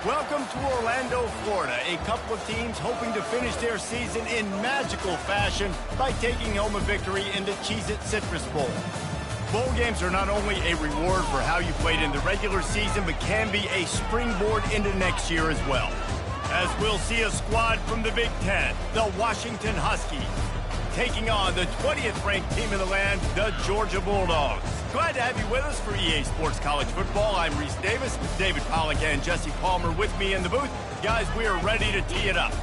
Welcome to Orlando, Florida. A couple of teams hoping to finish their season in magical fashion by taking home a victory in the Cheez-It Citrus Bowl. Bowl games are not only a reward for how you played in the regular season, but can be a springboard into next year as well. As we'll see a squad from the Big Ten, the Washington Huskies, taking on the 20th ranked team in the land, the Georgia Bulldogs. Glad to have you with us for EA Sports College Football. I'm Reese Davis, David Pollack and Jesse Palmer with me in the booth. Guys, we are ready to tee it up.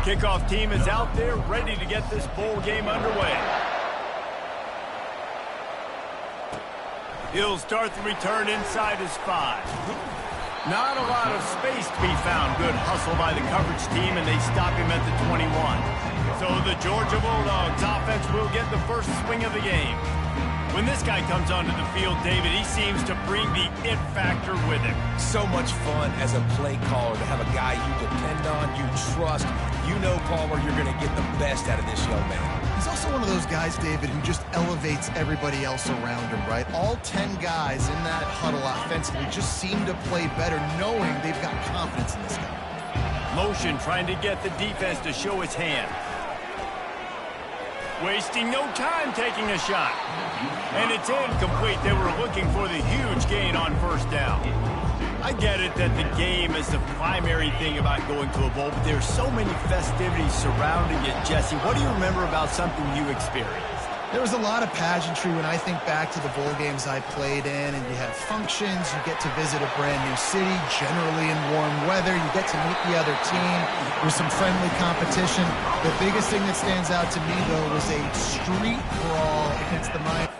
Kickoff team is out there ready to get this bowl game underway. He'll start the return inside his 5. Not a lot of space to be found. Good hustle by the coverage team, and they stop him at the 21. So the Georgia Bulldogs offense will get the first swing of the game. When this guy comes onto the field, David, he seems to bring the it factor with him. So much fun as a play caller to have a guy you depend on, you trust. You know, Palmer, you're going to get the best out of this young man. He's also one of those guys, David, who just elevates everybody else around him, right? All 10 guys in that huddle offensively just seem to play better knowing they've got confidence in this guy. Motion trying to get the defense to show his hand. Wasting no time taking a shot. And it's incomplete. They were looking for the huge gain on first down. I get it that the game is the primary thing about going to a bowl, but there's so many festivities surrounding it. Jesse, what do you remember about something you experienced? There was a lot of pageantry when I think back to the bowl games I played in, and you have functions, you get to visit a brand new city, generally in warm weather, you get to meet the other team, there's some friendly competition. The biggest thing that stands out to me, though, was a street brawl against the Miami.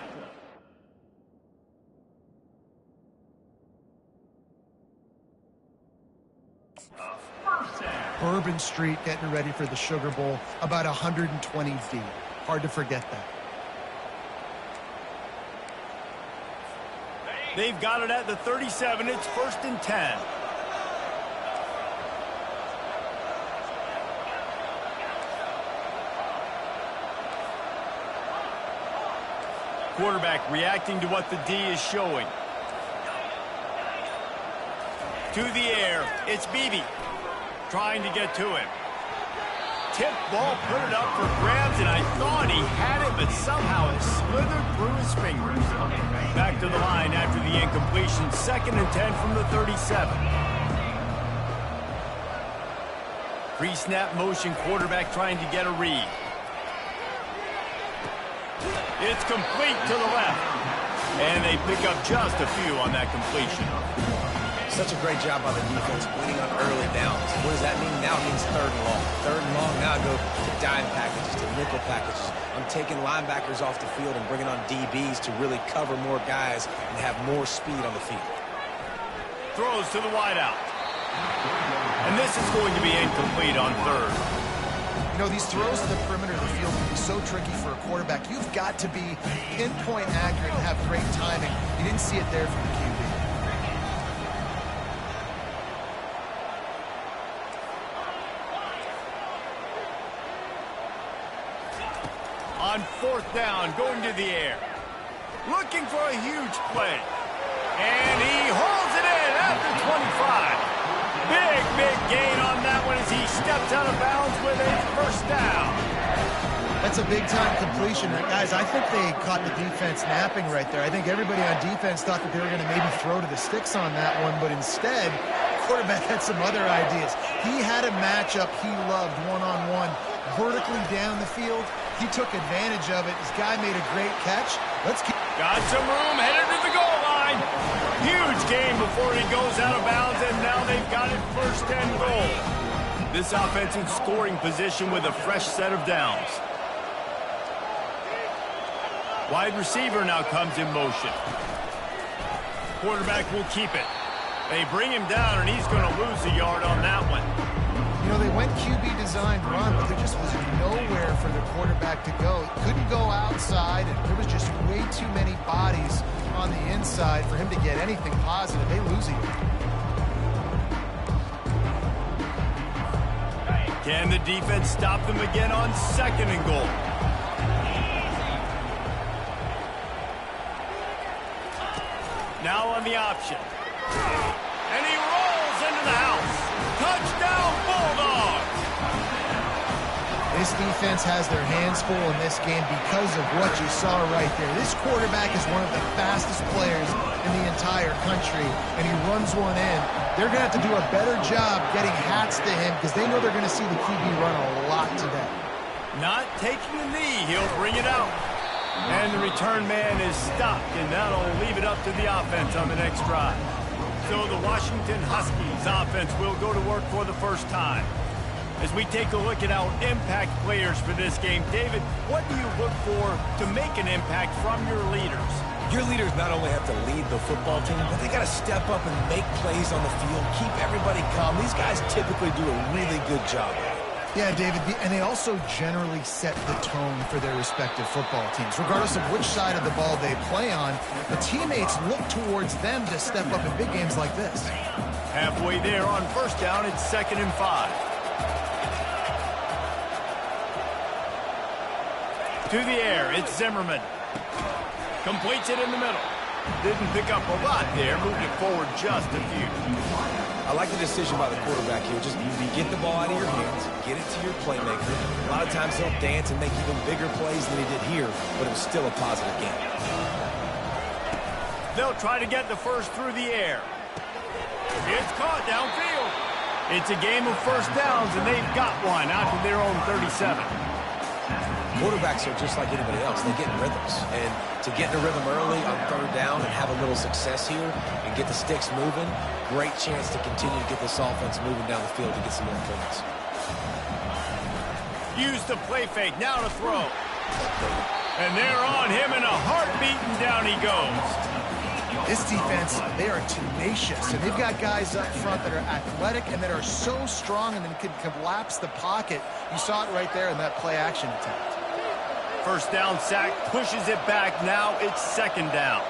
Bourbon Street getting ready for the Sugar Bowl, about 120 feet. Hard to forget that. They've got it at the 37. It's 1st and 10. Quarterback reacting to what the D is showing. To the air. It's Beebe trying to get to him. Tip ball, put it up for grabs, and I thought he had it, but somehow it slithered through his fingers. Back to the line after the incompletion. 2nd and 10 from the 37. Pre-snap motion, quarterback trying to get a read. It's complete to the left. And they pick up just a few on that completion. Such a great job by the defense winning on early downs. What does that mean? Now it means 3rd and long. 3rd and long, now I go to dime packages, to nickel packages. I'm taking linebackers off the field and bringing on DBs to really cover more guys and have more speed on the field. Throws to the wideout. And this is going to be incomplete on 3rd. You know, these throws to the perimeter of the field can be so tricky for a quarterback. You've got to be pinpoint accurate and have great timing. You didn't see it there from the QB. On 4th down, going to the air. Looking for a huge play. And he holds it in at the 25. Big gain on that one as he steps out of bounds with a 1st down. That's a big-time completion. Guys, I think they caught the defense napping right there. I think everybody on defense thought that they were going to maybe throw to the sticks on that one, but instead, quarterback had some other ideas. He had a matchup he loved one-on-one, vertically down the field. He took advantage of it. This guy made a great catch. Let's keep... Got some room, headed to the goal line. Huge gain before he goes out of bounds, and now they've got it 1st and goal. This offense in scoring position with a fresh set of downs. Wide receiver now comes in motion. Quarterback will keep it. They bring him down, and he's going to lose a yard on that one. You know, they went QB designed run, but there just was nowhere for the quarterback to go. He couldn't go outside, and there was just way too many bodies on the inside for him to get anything positive. They lose it. Can the defense stop them again on 2nd and goal? Now on the option. And he rolls into the house. Touchdown, Bulldogs! This defense has their hands full in this game because of what you saw right there. This quarterback is one of the fastest players in the entire country, and he runs one in. They're going to have to do a better job getting hats to him because they know they're going to see the QB run a lot today. Not taking a knee, he'll bring it out. And the return man is stopped, and that'll leave it up to the offense on the next drive. So the Washington Huskies offense will go to work for the first time. As we take a look at our impact players for this game, David, what do you look for to make an impact from your leaders? Your leaders not only have to lead the football team, but they got to step up and make plays on the field, keep everybody calm. These guys typically do a really good job. Yeah, David, and they also generally set the tone for their respective football teams. Regardless of which side of the ball they play on, the teammates look towards them to step up in big games like this. Halfway there on 1st down, it's 2nd and 5. To the air, it's Zimmerman. Completes it in the middle. Didn't pick up a lot there, moved it forward just a few. I like the decision by the quarterback here. Just you get the ball out of your hands, get it to your playmaker. A lot of times he'll dance and make even bigger plays than he did here, but it was still a positive game. They'll try to get the first through the air. It's caught downfield. It's a game of 1st downs, and they've got one out to their own 37. Quarterbacks are just like anybody else. They get in rhythms. And to get in a rhythm early on 3rd down and have a little success here and get the sticks moving, great chance to continue to get this offense moving down the field to get some more points. Use the play fake, now to throw. And they're on him in a heartbeat, and down he goes. This defense, they are tenacious, and they've got guys up front that are athletic and that are so strong and then can collapse the pocket. You saw it right there in that play-action attempt. 1st down sack, pushes it back. Now it's 2nd down.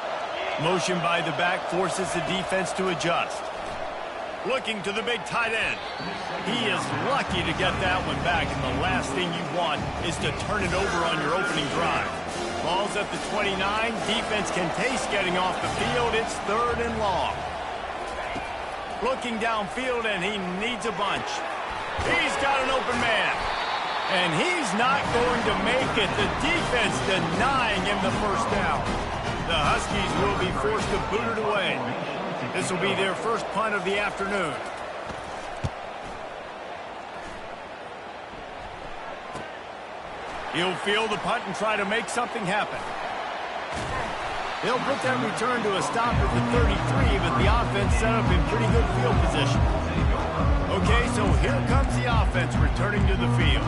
Motion by the back forces the defense to adjust. Looking to the big tight end. He is lucky to get that one back, and the last thing you want is to turn it over on your opening drive. Ball's at the 29. Defense can taste getting off the field. It's 3rd and long. Looking downfield, and he needs a bunch. He's got an open man. And he's not going to make it. The defense denying him the 1st down. The Huskies will be forced to boot it away. This will be their first punt of the afternoon. He'll field the punt and try to make something happen. They'll put that return to a stop at the 33, but the offense set up in pretty good field position. Okay, so here comes the offense returning to the field.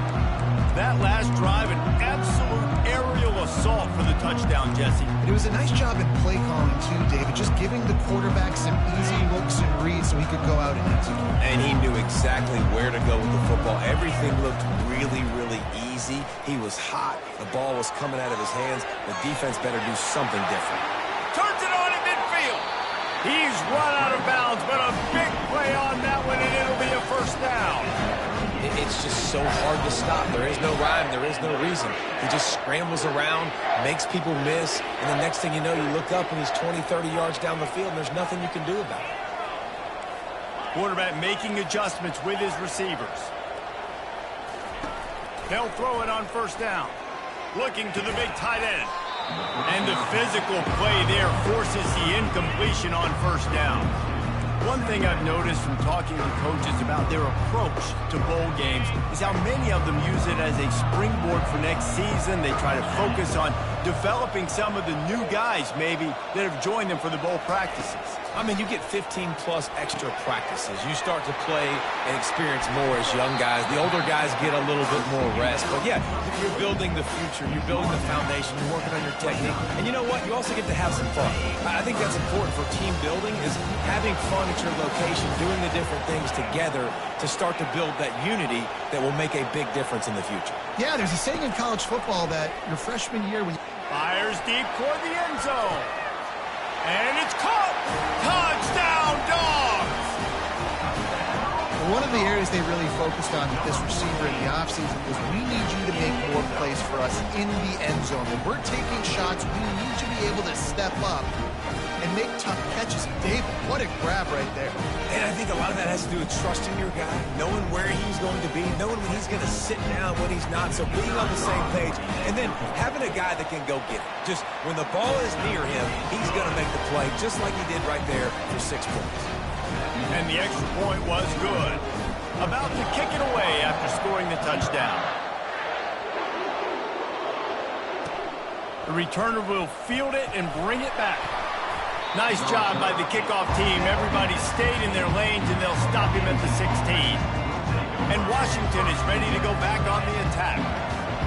That last drive, an absolute aerial assault for the touchdown, Jesse. It was a nice job in play calling, too, David, just giving the quarterback some easy looks and reads so he could go out and execute. And he knew exactly where to go with the football. Everything looked really, really easy. He was hot. The ball was coming out of his hands. The defense better do something different. Turns it on in midfield. He's run out of bounds, but a big play on that one, and it'll be a 1st down. It's just so hard to stop. There is no rhyme. There is no reason. He just scrambles around, makes people miss, and the next thing you know, you look up and he's 20, 30 yards down the field, and there's nothing you can do about it. Quarterback making adjustments with his receivers. They'll throw it on 1st down. Looking to the big tight end. And the physical play there forces the incompletion on 1st down. One thing I've noticed from talking to coaches about their approach to bowl games is how many of them use it as a springboard for next season. They try to focus on developing some of the new guys, maybe, that have joined them for the bowl practices. I mean, you get 15-plus extra practices. You start to play and experience more as young guys. The older guys get a little bit more rest. But, yeah, you're building the future. You're building the foundation. You're working on your technique. And you know what? You also get to have some fun. I think that's important for team building, is having fun at your location, doing the different things together to start to build that unity that will make a big difference in the future. Yeah, there's a saying in college football that your freshman year when Fires deep toward the end zone. And it's caught. Touchdown, Dogs! one of the areas they really focused on with this receiver in the offseason was we need you to make more plays for us in the end zone. When we're taking shots, we need you to be able to step up and make tough catches. David, what a grab right there. And I think a lot of that has to do with trusting your guy, knowing where he's going to be, knowing when he's going to sit down, when he's not, so being on the same page, and then having a guy that can go get it. Just when the ball is near him, he's going to make the play just like he did right there for 6 points. And the extra point was good. About to kick it away after scoring the touchdown. The returner will field it and bring it back. Nice job by the kickoff team. Everybody stayed in their lanes, and they'll stop him at the 16. And Washington is ready to go back on the attack.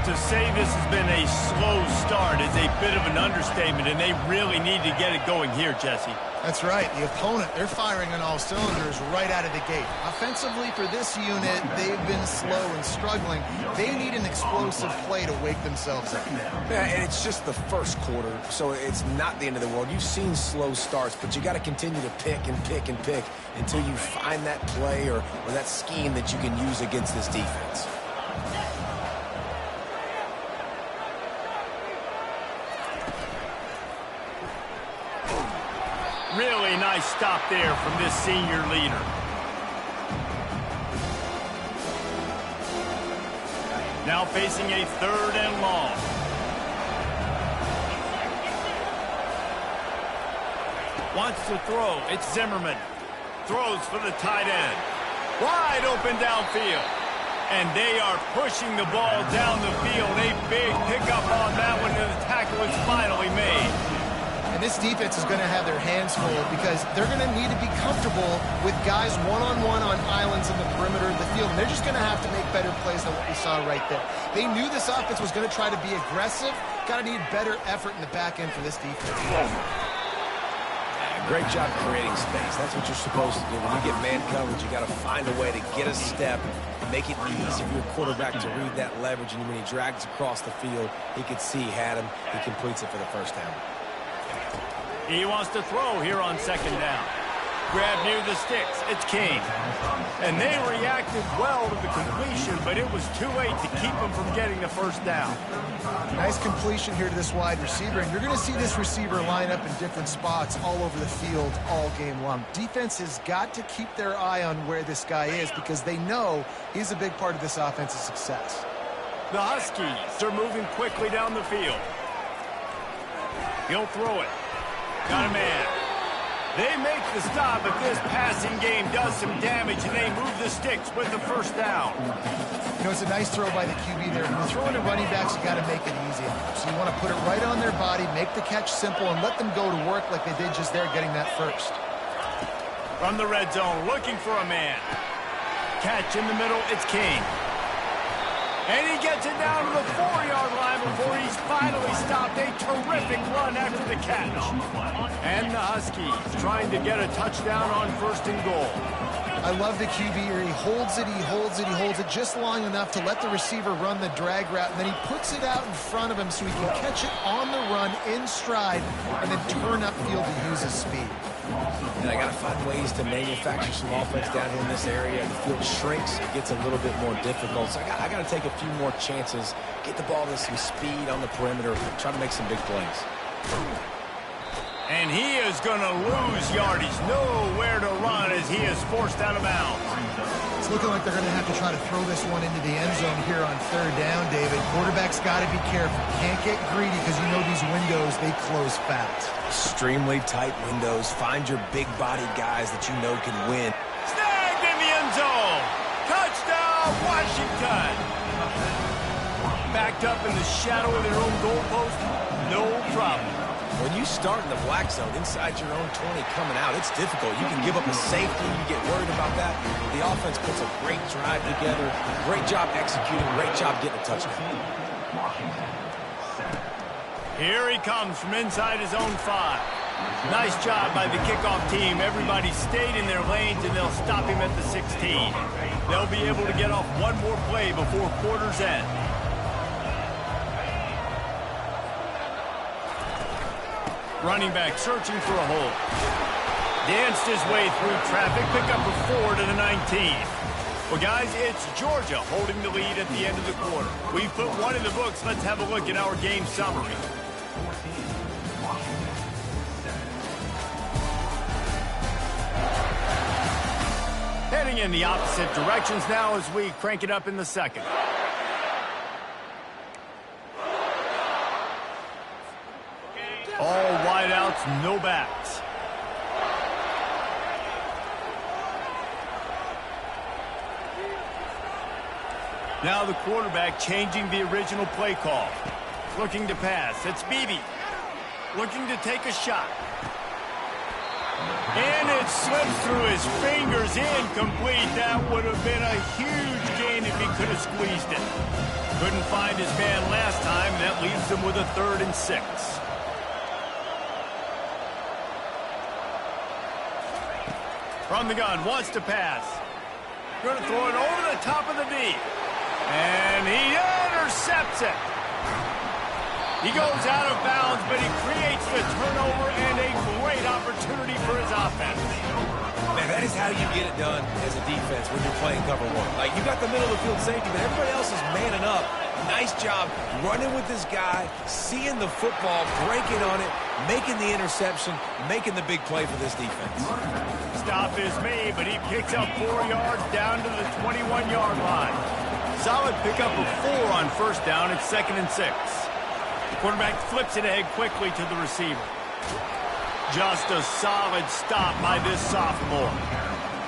To say this has been a slow start is a bit of an understatement, and they really need to get it going here, Jesse. That's right. The opponent, they're firing on all cylinders right out of the gate. Offensively for this unit, they've been slow and struggling. They need an explosive play to wake themselves up. Yeah, and it's just the first quarter, so it's not the end of the world. You've seen slow starts, but you got to continue to pick and pick and pick until you find that play or that scheme that you can use against this defense. Really nice stop there from this senior leader. Now facing a 3rd and long. Wants to throw. It's Zimmerman. Throws for the tight end. Wide open downfield. And they are pushing the ball down the field. A big pickup on that one, and the tackle is finally made. And this defense is going to have their hands full because they're going to need to be comfortable with guys one-on-one on islands in the perimeter of the field. And they're just going to have to make better plays than what we saw right there. They knew this offense was going to try to be aggressive. Got to need better effort in the back end for this defense. Great job creating space. That's what you're supposed to do. When you get man coverage, you got to find a way to get a step, make it easy for your quarterback to read that leverage. And when he drags across the field, he could see he had him. He completes it for the first down. He wants to throw here on 2nd down. Grab near the sticks. It's King. And they reacted well to the completion, but it was too late to keep them from getting the 1st down. Nice completion here to this wide receiver, and you're going to see this receiver line up in different spots all over the field all game long. Defense has got to keep their eye on where this guy is because they know he's a big part of this offense's success. The Huskies are moving quickly down the field. He'll throw it. Got a man. They make the stop, but this passing game does some damage, and they move the sticks with the 1st down. You know, it's a nice throw by the QB there. When you're throwing to running backs, you got to make it easy. So you want to put it right on their body, make the catch simple, and let them go to work like they did just there getting that 1st. From the red zone, looking for a man. Catch in the middle, it's King. And he gets it down to the 4-yard line before he's finally stopped. A terrific run after the catch. And the Huskies trying to get a touchdown on 1st and goal. I love the QB here. He holds it, he holds it, he holds it just long enough to let the receiver run the drag route, and then he puts it out in front of him so he can catch it on the run in stride and then turn upfield to use his speed. And I got to find ways to manufacture some offense down here in this area. The field shrinks, it gets a little bit more difficult. So I got to take a few more chances, get the ball to some speed on the perimeter, try to make some big plays. And he is going to lose yardage. Nowhere to run as he is forced out of bounds. It's looking like they're going to have to try to throw this one into the end zone here on 3rd down, David. Quarterback's got to be careful. Can't get greedy because you know these windows, they close fast. Extremely tight windows. Find your big body guys that you know can win. Snagged in the end zone. Touchdown, Washington. Backed up in the shadow of their own goalpost. no problem. When you start in the black zone inside your own 20 coming out, it's difficult. You can give up a safety. You get worried about that. The offense puts a great drive together. Great job executing. Great job getting a touchdown. Here he comes from inside his own 5. Nice job by the kickoff team. Everybody stayed in their lanes, and they'll stop him at the 16. They'll be able to get off one more play before quarter's end. Running back searching for a hole. Danced his way through traffic. Pick up a 4 to the 19. Well, guys, it's Georgia holding the lead at the end of the quarter. We've put one in the books. Let's have a look at our game summary. Heading in the opposite directions now as we crank it up in the second. All wideouts, no backs. Now the quarterback changing the original play call. Looking to pass. It's Beebe. Looking to take a shot. And it slips through his fingers, incomplete. That would have been a huge gain if he could have squeezed it. Couldn't find his man last time. That leaves him with a 3rd and 6. From the gun, wants to pass. Going to throw it over the top of the D. And he intercepts it. He goes out of bounds, but he creates the turnover and a great opportunity for his offense. Man, that is how you get it done as a defense when you're playing cover 1. Like, you got the middle of the field safety, but everybody else is manning up. Nice job running with this guy, seeing the football, breaking on it, making the interception, making the big play for this defense. Stop is made, but he picks up 4 yards down to the 21-yard line. Solid pickup of 4 on first down. It's 2nd and 6. The quarterback flips it ahead quickly to the receiver. Just a solid stop by this sophomore.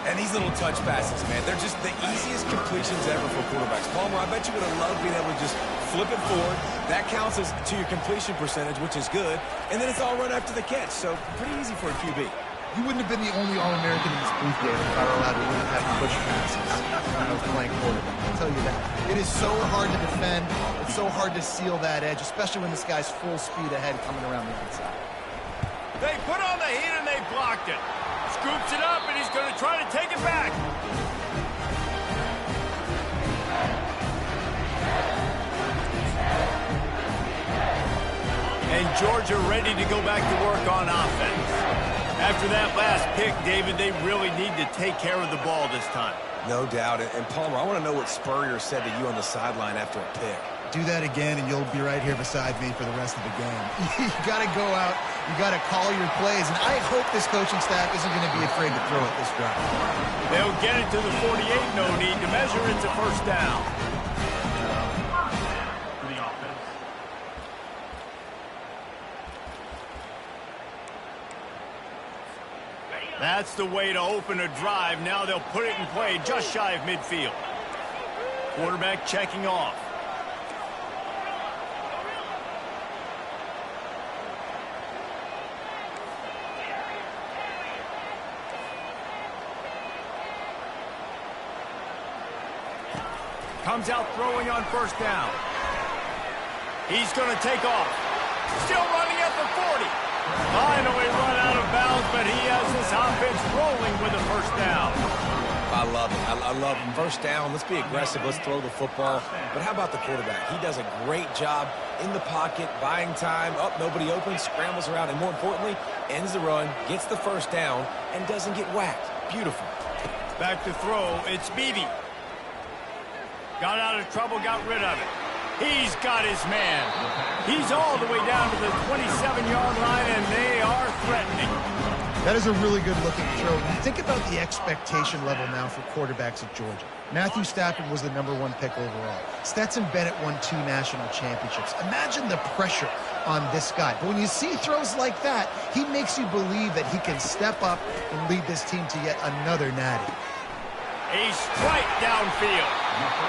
And these little touch passes, man, they're just the easiest completions ever for quarterbacks. Palmer, I bet you would have loved being able to just flip it forward. That counts as to your completion percentage, which is good. And then it's all run after the catch, so pretty easy for a QB. You wouldn't have been the only All-American in this booth game if Colorado wouldn't have push passes when I was playing quarterback. I'll tell you that. It is so hard to defend. It's so hard to seal that edge, especially when this guy's full speed ahead coming around the inside. They put on the heat and they blocked it. Scoops it up, and he's going to try to take it back. And Georgia ready to go back to work on offense. After that last pick, David, they really need to take care of the ball this time. No doubt. And Palmer, I want to know what Spurrier said to you on the sideline after a pick. Do that again, and you'll be right here beside me for the rest of the game. You got to go out. You got to call your plays, and I hope this coaching staff isn't going to be afraid to throw it this drive. They'll get it to the 48, no need to measure. It's a first down. That's the way to open a drive. Now they'll put it in play just shy of midfield. Quarterback checking off. Comes out throwing on first down. He's going to take off. Still running at the 40. Finally run out of bounds, but he has this offense rolling with a first down. I love it. I love it. First down. Let's be aggressive. Let's throw the football. But how about the quarterback? He does a great job in the pocket, buying time. Up, nobody open, scrambles around, and more importantly, ends the run, gets the first down, and doesn't get whacked. Beautiful. Back to throw. It's Beebe. Got out of trouble, got rid of it. He's got his man. He's all the way down to the 27-yard line, and they are threatening. That is a really good-looking throw. You think about the expectation level now for quarterbacks at Georgia. Matthew Stafford was the #1 pick overall. Stetson Bennett won 2 national championships. Imagine the pressure on this guy. But when you see throws like that, he makes you believe that he can step up and lead this team to yet another natty. A strike downfield.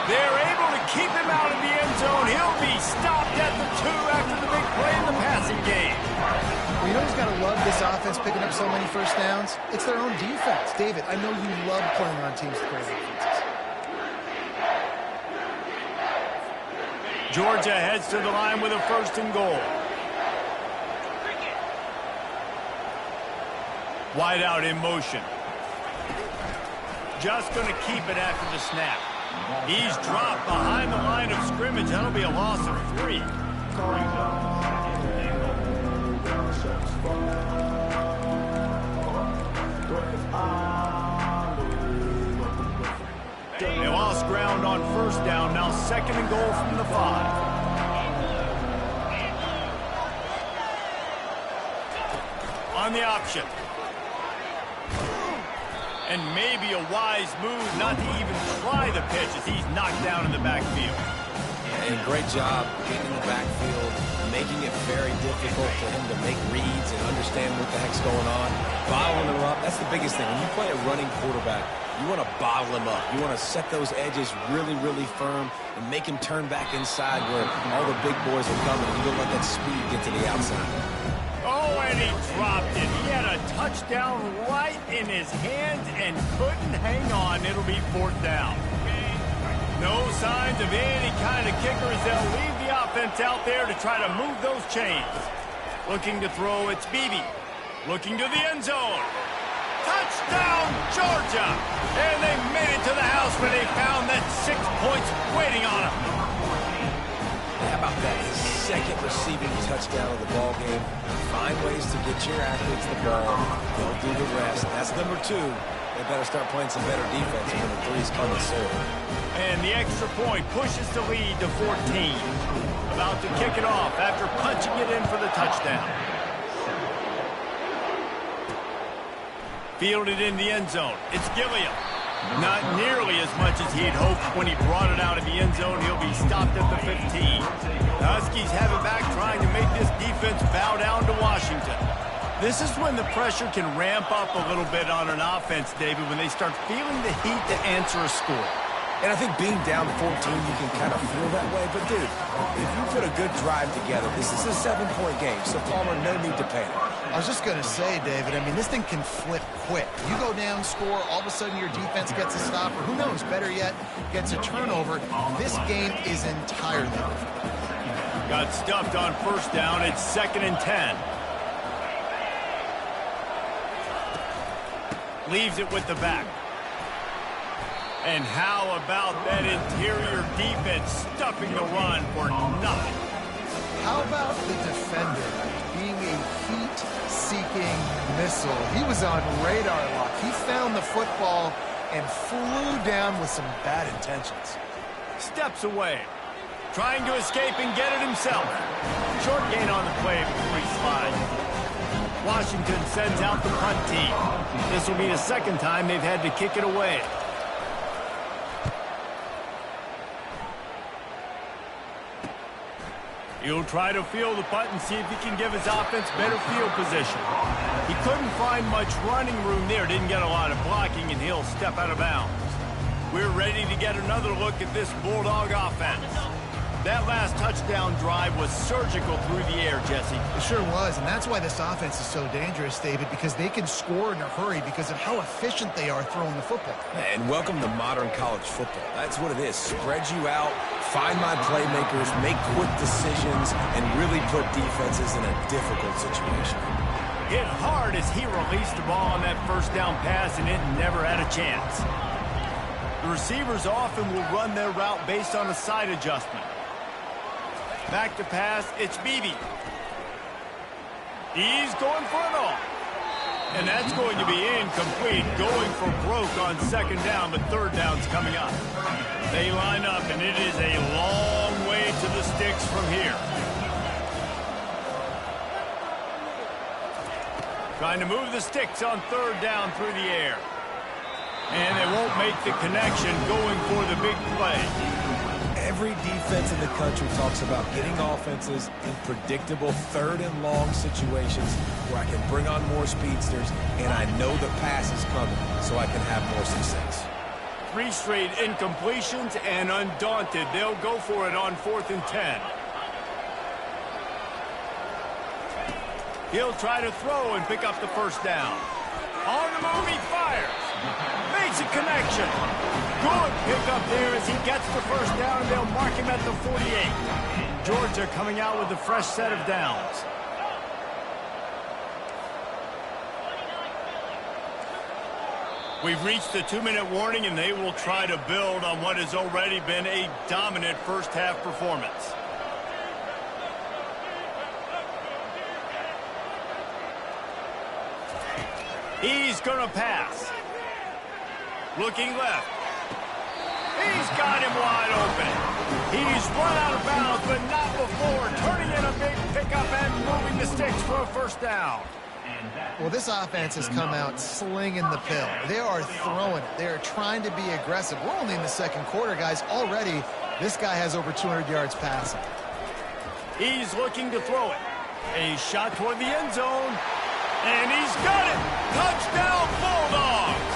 They're able to keep him out of the end zone. He'll be stopped at the 2 after the big play in the passing game. Well, you know who's got to love this offense picking up so many first downs? It's their own defense. David, I know you love playing on teams with great offenses. Georgia heads to the line with a 1st and goal. Wide out in motion. Just going to keep it after the snap. He's dropped behind the line of scrimmage. That'll be a loss of 3. They lost ground on 1st down. Now 2nd and goal from the 5. On the option. And maybe a wise move not to even try the pitch as he's knocked down in the backfield. And great job getting in the backfield, making it very difficult for him to make reads and understand what the heck's going on. Bottling him up, that's the biggest thing. When you play a running quarterback, you want to bottle him up. You want to set those edges really, really firm and make him turn back inside where all the big boys are coming. You don't let that speed get to the outside. Oh, and he dropped it. He had a touchdown right in his hands and couldn't hang on. It'll be 4th down. No signs of any kind of kicker as they'll leave the offense out there to try to move those chains. Looking to throw, it's Beebe. Looking to the end zone. Touchdown, Georgia! And they made it to the house where they found that 6 points waiting on them. How about that? His 2nd receiving touchdown of the ball game. Find ways to get your athletes the ball. They'll do the rest. That's number 2. They better start playing some better defense when number 3's coming soon. And the extra point pushes the lead to 14. About to kick it off after punching it in for the touchdown. Fielded in the end zone. It's Gilliam. Not nearly as much as he had hoped when he brought it out of the end zone. He'll be stopped at the 15. The Huskies have it back trying to make this defense bow down to Washington. This is when the pressure can ramp up a little bit on an offense, David, when they start feeling the heat to answer a score. And I think being down 14, you can kind of feel that way. But, dude, if you put a good drive together, this is a 7-point game, so Palmer, no need to panic. I was just going to say, David, I mean, this thing can flip quick. You go down, score, all of a sudden your defense gets a stop, or who knows, better yet, gets a turnover. This game is entirely different. Got stuffed on 1st down. It's 2nd and 10. Leaves it with the back. And how about that interior defense stuffing the run for nothing? How about the defender being a heat-seeking missile? He was on radar lock. He found the football and flew down with some bad intentions. Steps away. Trying to escape and get it himself. Short gain on the play before he slides. Washington sends out the punt team. This will be the 2nd time they've had to kick it away. He'll try to field the punt and see if he can give his offense better field position. He couldn't find much running room there, didn't get a lot of blocking, and he'll step out of bounds. We're ready to get another look at this Bulldog offense. That last touchdown drive was surgical through the air, Jesse. It sure was, and that's why this offense is so dangerous, David, because they can score in a hurry because of how efficient they are throwing the football. And welcome to modern college football. That's what it is. Spread you out, find my playmakers, make quick decisions, and really put defenses in a difficult situation. Hit hard as he released the ball on that 1st down pass, and it never had a chance. The receivers often will run their route based on a side adjustment. Back to pass, it's Beebe. He's going for it all. And that's going to be incomplete, going for broke on 2nd down, but 3rd down's coming up. They line up, and it is a long way to the sticks from here. Trying to move the sticks on 3rd down through the air. And they won't make the connection going for the big play. Every defense in the country talks about getting offenses in predictable 3rd and long situations where I can bring on more speedsters and I know the pass is coming so I can have more success. 3 straight incompletions, and undaunted, they'll go for it on 4th and 10. He'll try to throw and pick up the first down. On the move, he fires. Makes a connection. Good pickup there as he gets the first down, and they'll mark him at the 48. Georgia coming out with a fresh set of downs. We've reached the 2-minute warning, and they will try to build on what has already been a dominant first-half performance. He's going to pass. Looking left. He's got him wide open. He's run out of bounds, but not before turning in a big pickup and moving the sticks for a first down. Well, this offense has come out slinging the pill. They are throwing it. They are trying to be aggressive. We're only in the second quarter, guys. Already, this guy has over 200 yards passing. He's looking to throw it. A shot toward the end zone. And he's got it. Touchdown, Bulldogs.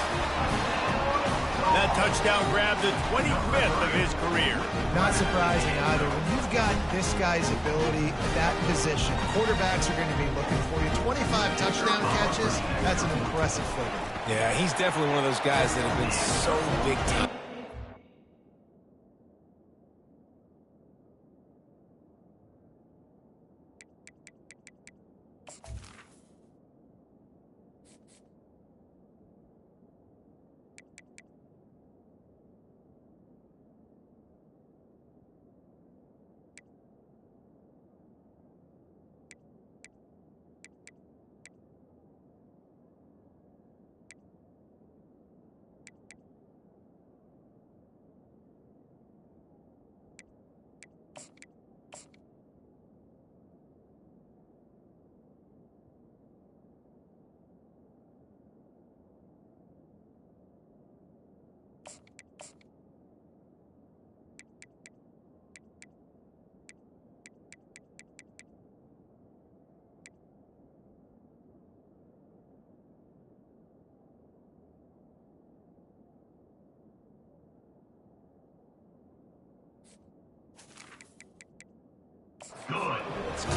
That touchdown grabbed the 25th of his career. Not surprising either. When you've got this guy's ability at that position, quarterbacks are going to be looking for you. 25 touchdown catches, that's an impressive figure. Yeah, he's definitely one of those guys that have been so big time.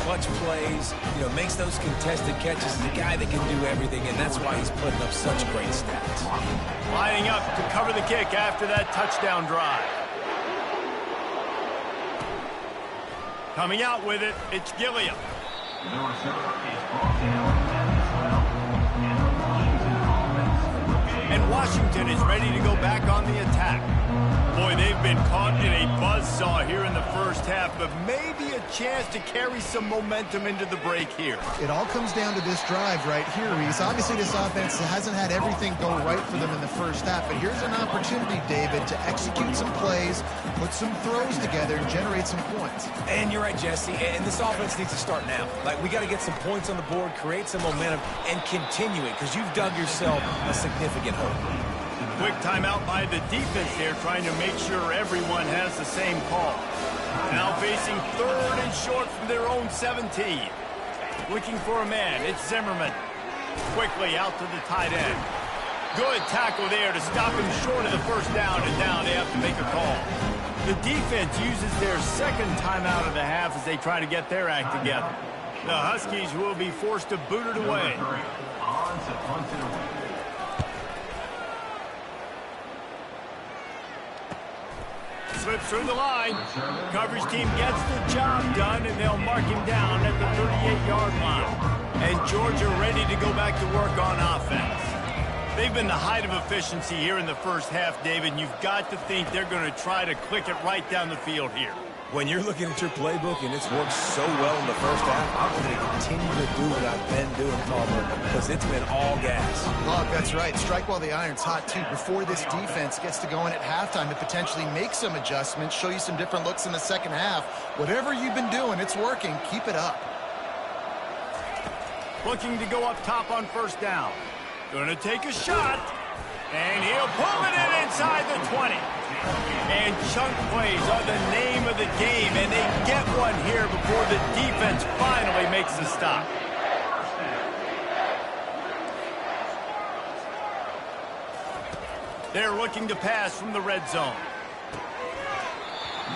Clutch plays, makes those contested catches. He's a guy that can do everything, and that's why he's putting up such great stats. Lining up to cover the kick after that touchdown drive. Coming out with it, it's Gilliam. And Washington is ready to go back on the attack. Boy, they've been caught in a buzzsaw here in the first half, but maybe a chance to carry some momentum into the break here. It all comes down to this drive right here, Reese. Obviously, this offense hasn't had everything go right for them in the first half, but here's an opportunity, David, to execute some plays, put some throws together, and generate some points. And you're right, Jesse, and this offense needs to start now. We got to get some points on the board, create some momentum, and continue it, because you've dug yourself a significant hole. Quick timeout by the defense there, trying to make sure everyone has the same call. Now facing 3rd and short from their own 17. Looking for a man, it's Zimmerman. Quickly out to the tight end. Good tackle there to stop him short of the first down, and now they have to make a call. The defense uses their second timeout of the half as they try to get their act together. The Huskies will be forced to boot it away. Slips through the line. Coverage team gets the job done, and they'll mark him down at the 38-yard line. And Georgia ready to go back to work on offense. They've been the height of efficiency here in the first half, David, and you've got to think they're going to try to click it right down the field here. When you're looking at your playbook and it's worked so well in the first half, I'm going to continue to do what I've been doing, Palmer, because it's been all gas. Oh, that's right. Strike while the iron's hot, too, before this defense gets to going at halftime to potentially make some adjustments, show you some different looks in the second half. Whatever you've been doing, it's working. Keep it up. Looking to go up top on first down. Going to take a shot, and he'll pull it in inside the 20. And chunk plays are the name of the game, and they get one here before the defense finally makes the stop. They're looking to pass from the red zone.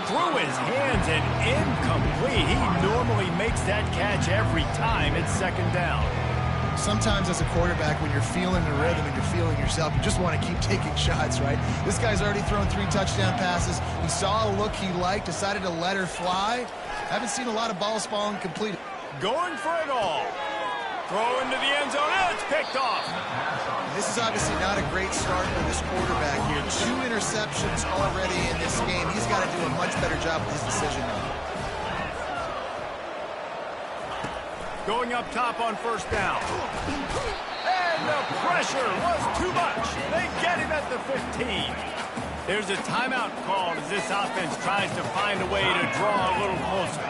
through his hands and incomplete. He normally makes that catch every time. It's second down. Sometimes as a quarterback, when you're feeling the rhythm and you're feeling yourself, you just want to keep taking shots, right? This guy's already thrown 3 touchdown passes. He saw a look he liked, decided to let her fly. Haven't seen a lot of balls falling completed. Going for it all. Throw into the end zone. It's picked off. This is obviously not a great start for this quarterback here. 2 interceptions already in this game. He's got to do a much better job with his decision now. Going up top on first down. And the pressure was too much. They get him at the 15. There's a timeout called as this offense tries to find a way to draw a little closer.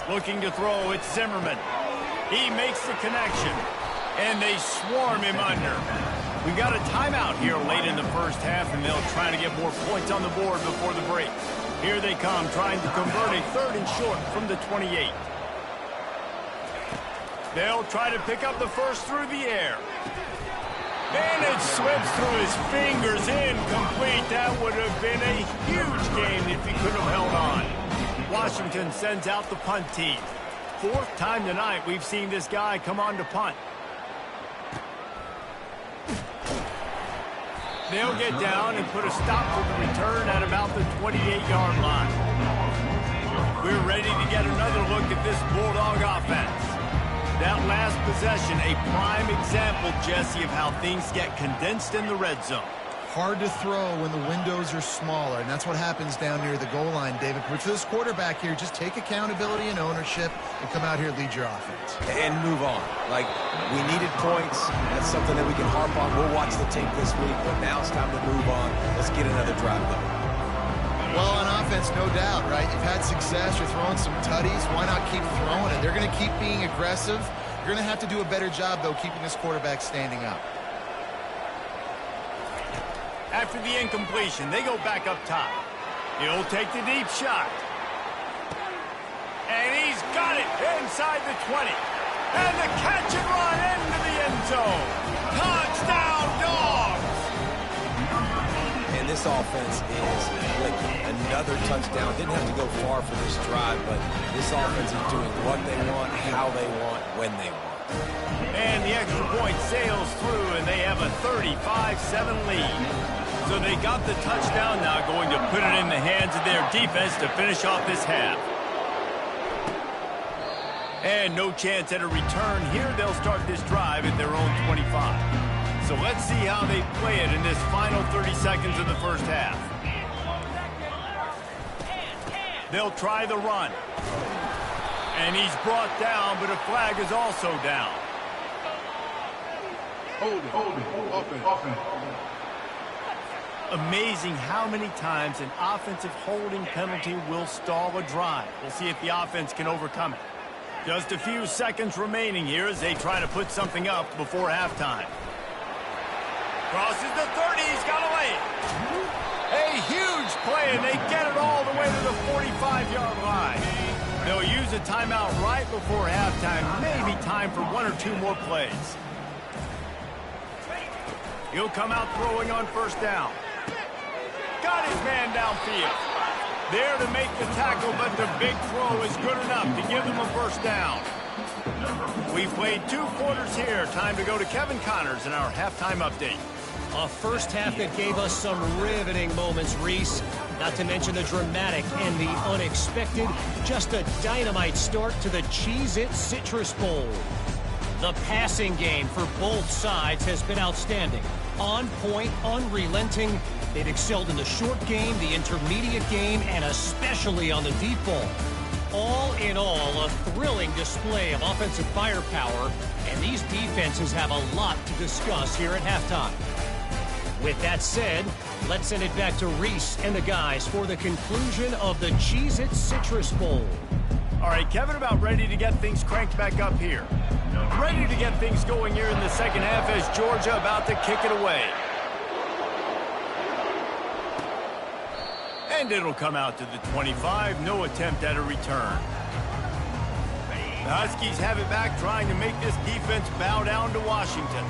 Looking to throw, it's Zimmerman. He makes the connection, and they swarm him under. We got a timeout here late in the first half, and they'll try to get more points on the board before the break. Here they come, trying to convert a 3rd and short from the 28. They'll try to pick up the first through the air. And it slips through his fingers, incomplete. That would have been a huge game if he could have held on. Washington sends out the punt team. 4th time tonight we've seen this guy come on to punt. They'll get down and put a stop to the return at about the 28-yard line. We're ready to get another look at this Bulldog offense. That last possession, a prime example, Jesse, of how things get condensed in the red zone. Hard to throw when the windows are smaller, and that's what happens down near the goal line, David. But for this quarterback here, just take accountability and ownership and come out here and lead your offense. And move on. Like, we needed points. That's something that we can harp on. We'll watch the tape this week, but now it's time to move on. Let's get another drive going. Well, on offense, no doubt, right? You've had success. You're throwing some tutties. Why not keep throwing it? They're going to keep being aggressive. You're going to have to do a better job, though, keeping this quarterback standing up. After the incompletion, they go back up top. He'll take the deep shot. And he's got it inside the 20. And the catch and run into the end zone. Touchdown, Dogs! And this offense is clicking. Another touchdown. Didn't have to go far for this drive, but this offense is doing what they want, how they want, when they want. And the extra point sails through, and they have a 35-7 lead. So they got the touchdown, now going to put it in the hands of their defense to finish off this half. And no chance at a return here. They'll start this drive at their own 25. So let's see how they play it in this final 30 seconds of the first half. They'll try the run. And he's brought down, but a flag is also down. Hold it. Offense. Amazing how many times an offensive holding penalty will stall a drive. We'll see if the offense can overcome it. Just a few seconds remaining here as they try to put something up before halftime. Crosses the 30, he's got to lay it. A huge play, and they get it all the way to the 45-yard line. They'll use a timeout right before halftime. Maybe time for 1 or 2 more plays. He'll come out throwing on first down. Got his man downfield. There to make the tackle, but the big throw is good enough to give them a first down. We played 2 quarters here. Time to go to Kevin Connors in our halftime update. A first half that gave us some riveting moments, Reese. Not to mention the dramatic and the unexpected. Just a dynamite start to the Cheez-It Citrus Bowl. The passing game for both sides has been outstanding. On point, unrelenting. They've excelled in the short game, the intermediate game, and especially on the deep ball. All in all, a thrilling display of offensive firepower, and these defenses have a lot to discuss here at halftime. With that said, let's send it back to Reese and the guys for the conclusion of the Cheez-It Citrus Bowl. All right, Kevin, about ready to get things cranked back up here. Ready to get things going here in the second half as Georgia about to kick it away. And it'll come out to the 25. No attempt at a return. The Huskies have it back, trying to make this defense bow down to Washington.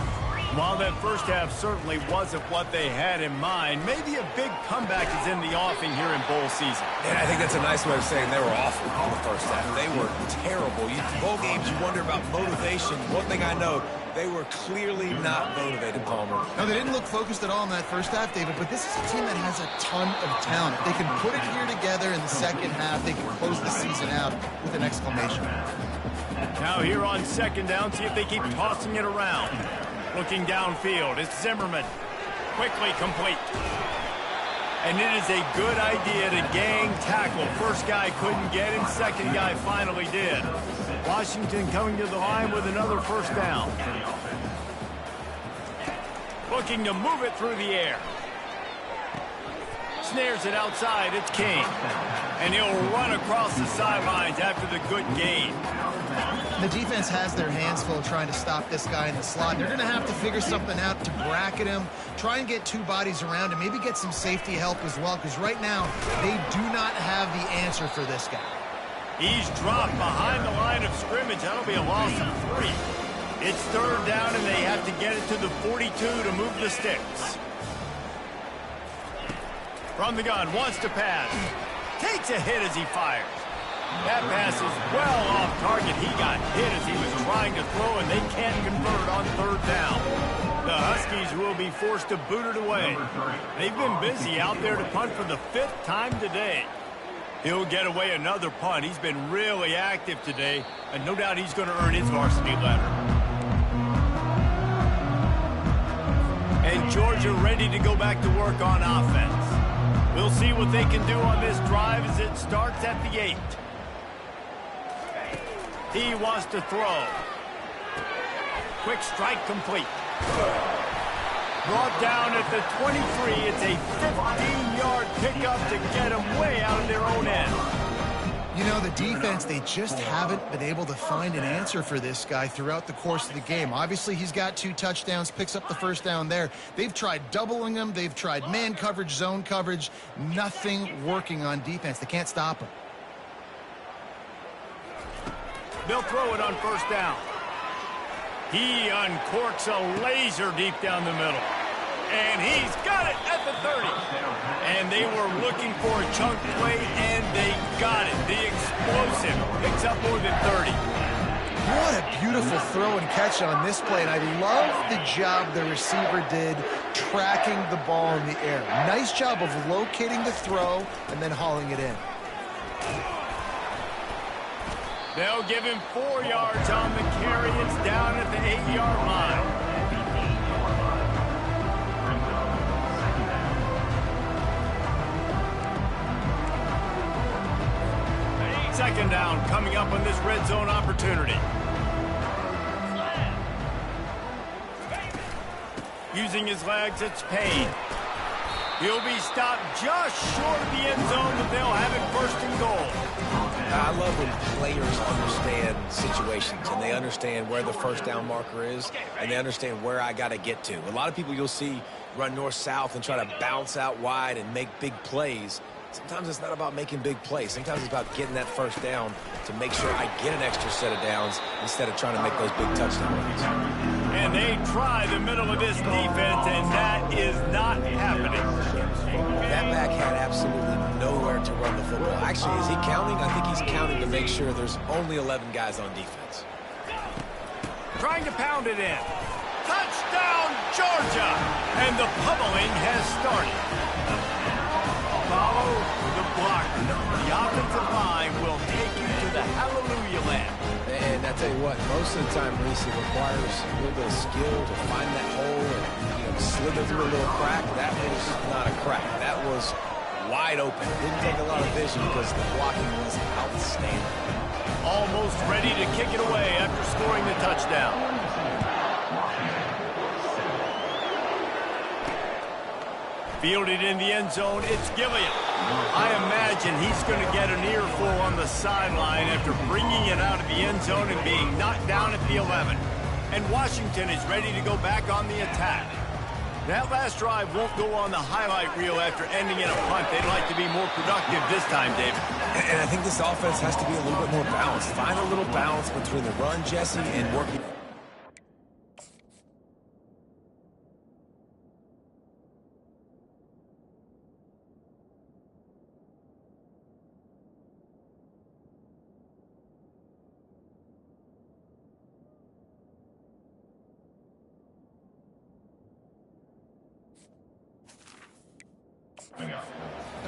While that first half certainly wasn't what they had in mind, maybe a big comeback is in the offing here in bowl season. Yeah, I think that's a nice way of saying they were awful in the first half. They were terrible. Bowl games, you wonder about motivation. One thing I know, they were clearly not motivated, Palmer. No, they didn't look focused at all in that first half, David, but this is a team that has a ton of talent. They can put it here together in the second half. They can close the season out with an exclamation. Now here on second down, see if they keep tossing it around. Looking downfield, it's Zimmerman. Quickly complete. And it is a good idea to gang tackle. First guy couldn't get him, second guy finally did. Washington coming to the line with another first down. Looking to move it through the air. Snares it outside, it's King. And he'll run across the sidelines after the good gain. The defense has their hands full trying to stop this guy in the slot. They're going to have to figure something out to bracket him, try and get two bodies around him, maybe get some safety help as well, because right now they do not have the answer for this guy. He's dropped behind the line of scrimmage. That'll be a loss of 3. It's third down, and they have to get it to the 42 to move the sticks. From the gun, wants to pass. Takes a hit as he fires. That pass is well off target. He got hit as he was trying to throw, and they can't convert on third down. The Huskies will be forced to boot it away. They've been busy out there to punt for the 5th time today. He'll get away another punt. He's been really active today, and no doubt he's going to earn his varsity letter. And Georgia ready to go back to work on offense. We'll see what they can do on this drive as it starts at the 8. He wants to throw. Quick strike complete. Brought down at the 23. It's a 15-yard pickup to get them way out of their own end. You know, the defense, they just haven't been able to find an answer for this guy throughout the course of the game. Obviously, he's got 2 touchdowns, picks up the first down there. They've tried doubling him. They've tried man coverage, zone coverage. Nothing working on defense. They can't stop him. They'll throw it on first down. He uncorks a laser deep down the middle. And he's got it at the 30. And they were looking for a chunk play, and they got it. The explosive picks up more than 30. What a beautiful throw and catch on this play, and I love the job the receiver did tracking the ball in the air. Nice job of locating the throw and then hauling it in. They'll give him 4 yards on the carry. It's down at the 8-yard line. Second down coming up on this red zone opportunity. Using his legs, it's Payne. He'll be stopped just short of the end zone, but they'll have it first and goal. I love when players understand situations and they understand where the first down marker is and they understand where I got to get to. A lot of people you'll see run north-south and try to bounce out wide and make big plays. Sometimes it's not about making big plays. Sometimes it's about getting that first down to make sure I get an extra set of downs instead of trying to make those big touchdown runs. And they try the middle of this defense, and that is not happening. That back had absolutely nowhere to run the football. Actually, is he counting? I think he's counting to make sure there's only 11 guys on defense. Trying to pound it in. Touchdown, Georgia! And the pummeling has started. Follow the blocker. The offensive line will take you to the hallelujah land. And I tell you what, most of the time, Reese, it requires a little bit of skill to find that hole and slither through a little crack. That was not a crack. That was wide open. Didn't take a lot of vision because the blocking was outstanding. Almost ready to kick it away after scoring the touchdown. Fielded in the end zone, it's Gilliam. I imagine he's going to get an earful on the sideline after bringing it out of the end zone and being knocked down at the 11. And Washington is ready to go back on the attack. That last drive won't go on the highlight reel after ending in a punt. They'd like to be more productive this time, David. And I think this offense has to be a little bit more balanced. Find a little balance between the run, Jesse, and working.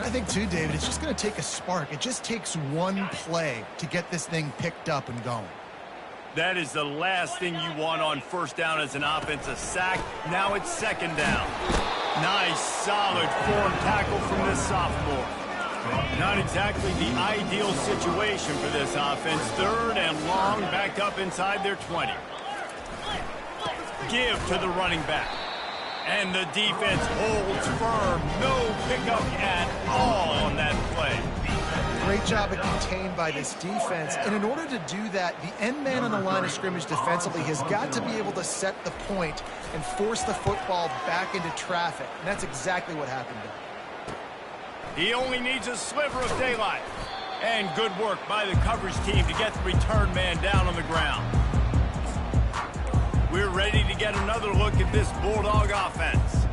I think, too, David, it's just going to take a spark. It just takes one play to get this thing picked up and going. That is the last thing you want on first down as an offense, a sack. Now it's second down. Nice, solid form tackle from this sophomore. Not exactly the ideal situation for this offense. Third and long, backed up inside their 20. Give to the running back. And the defense holds firm. No pickup at all on that play. Great job at contained by this defense. And in order to do that, the end man on the line of scrimmage defensively has got to be able to set the point and force the football back into traffic. And that's exactly what happened there. He only needs a sliver of daylight. And good work by the coverage team to get the return man down on the ground. We're ready to get another look at this Bulldog offense.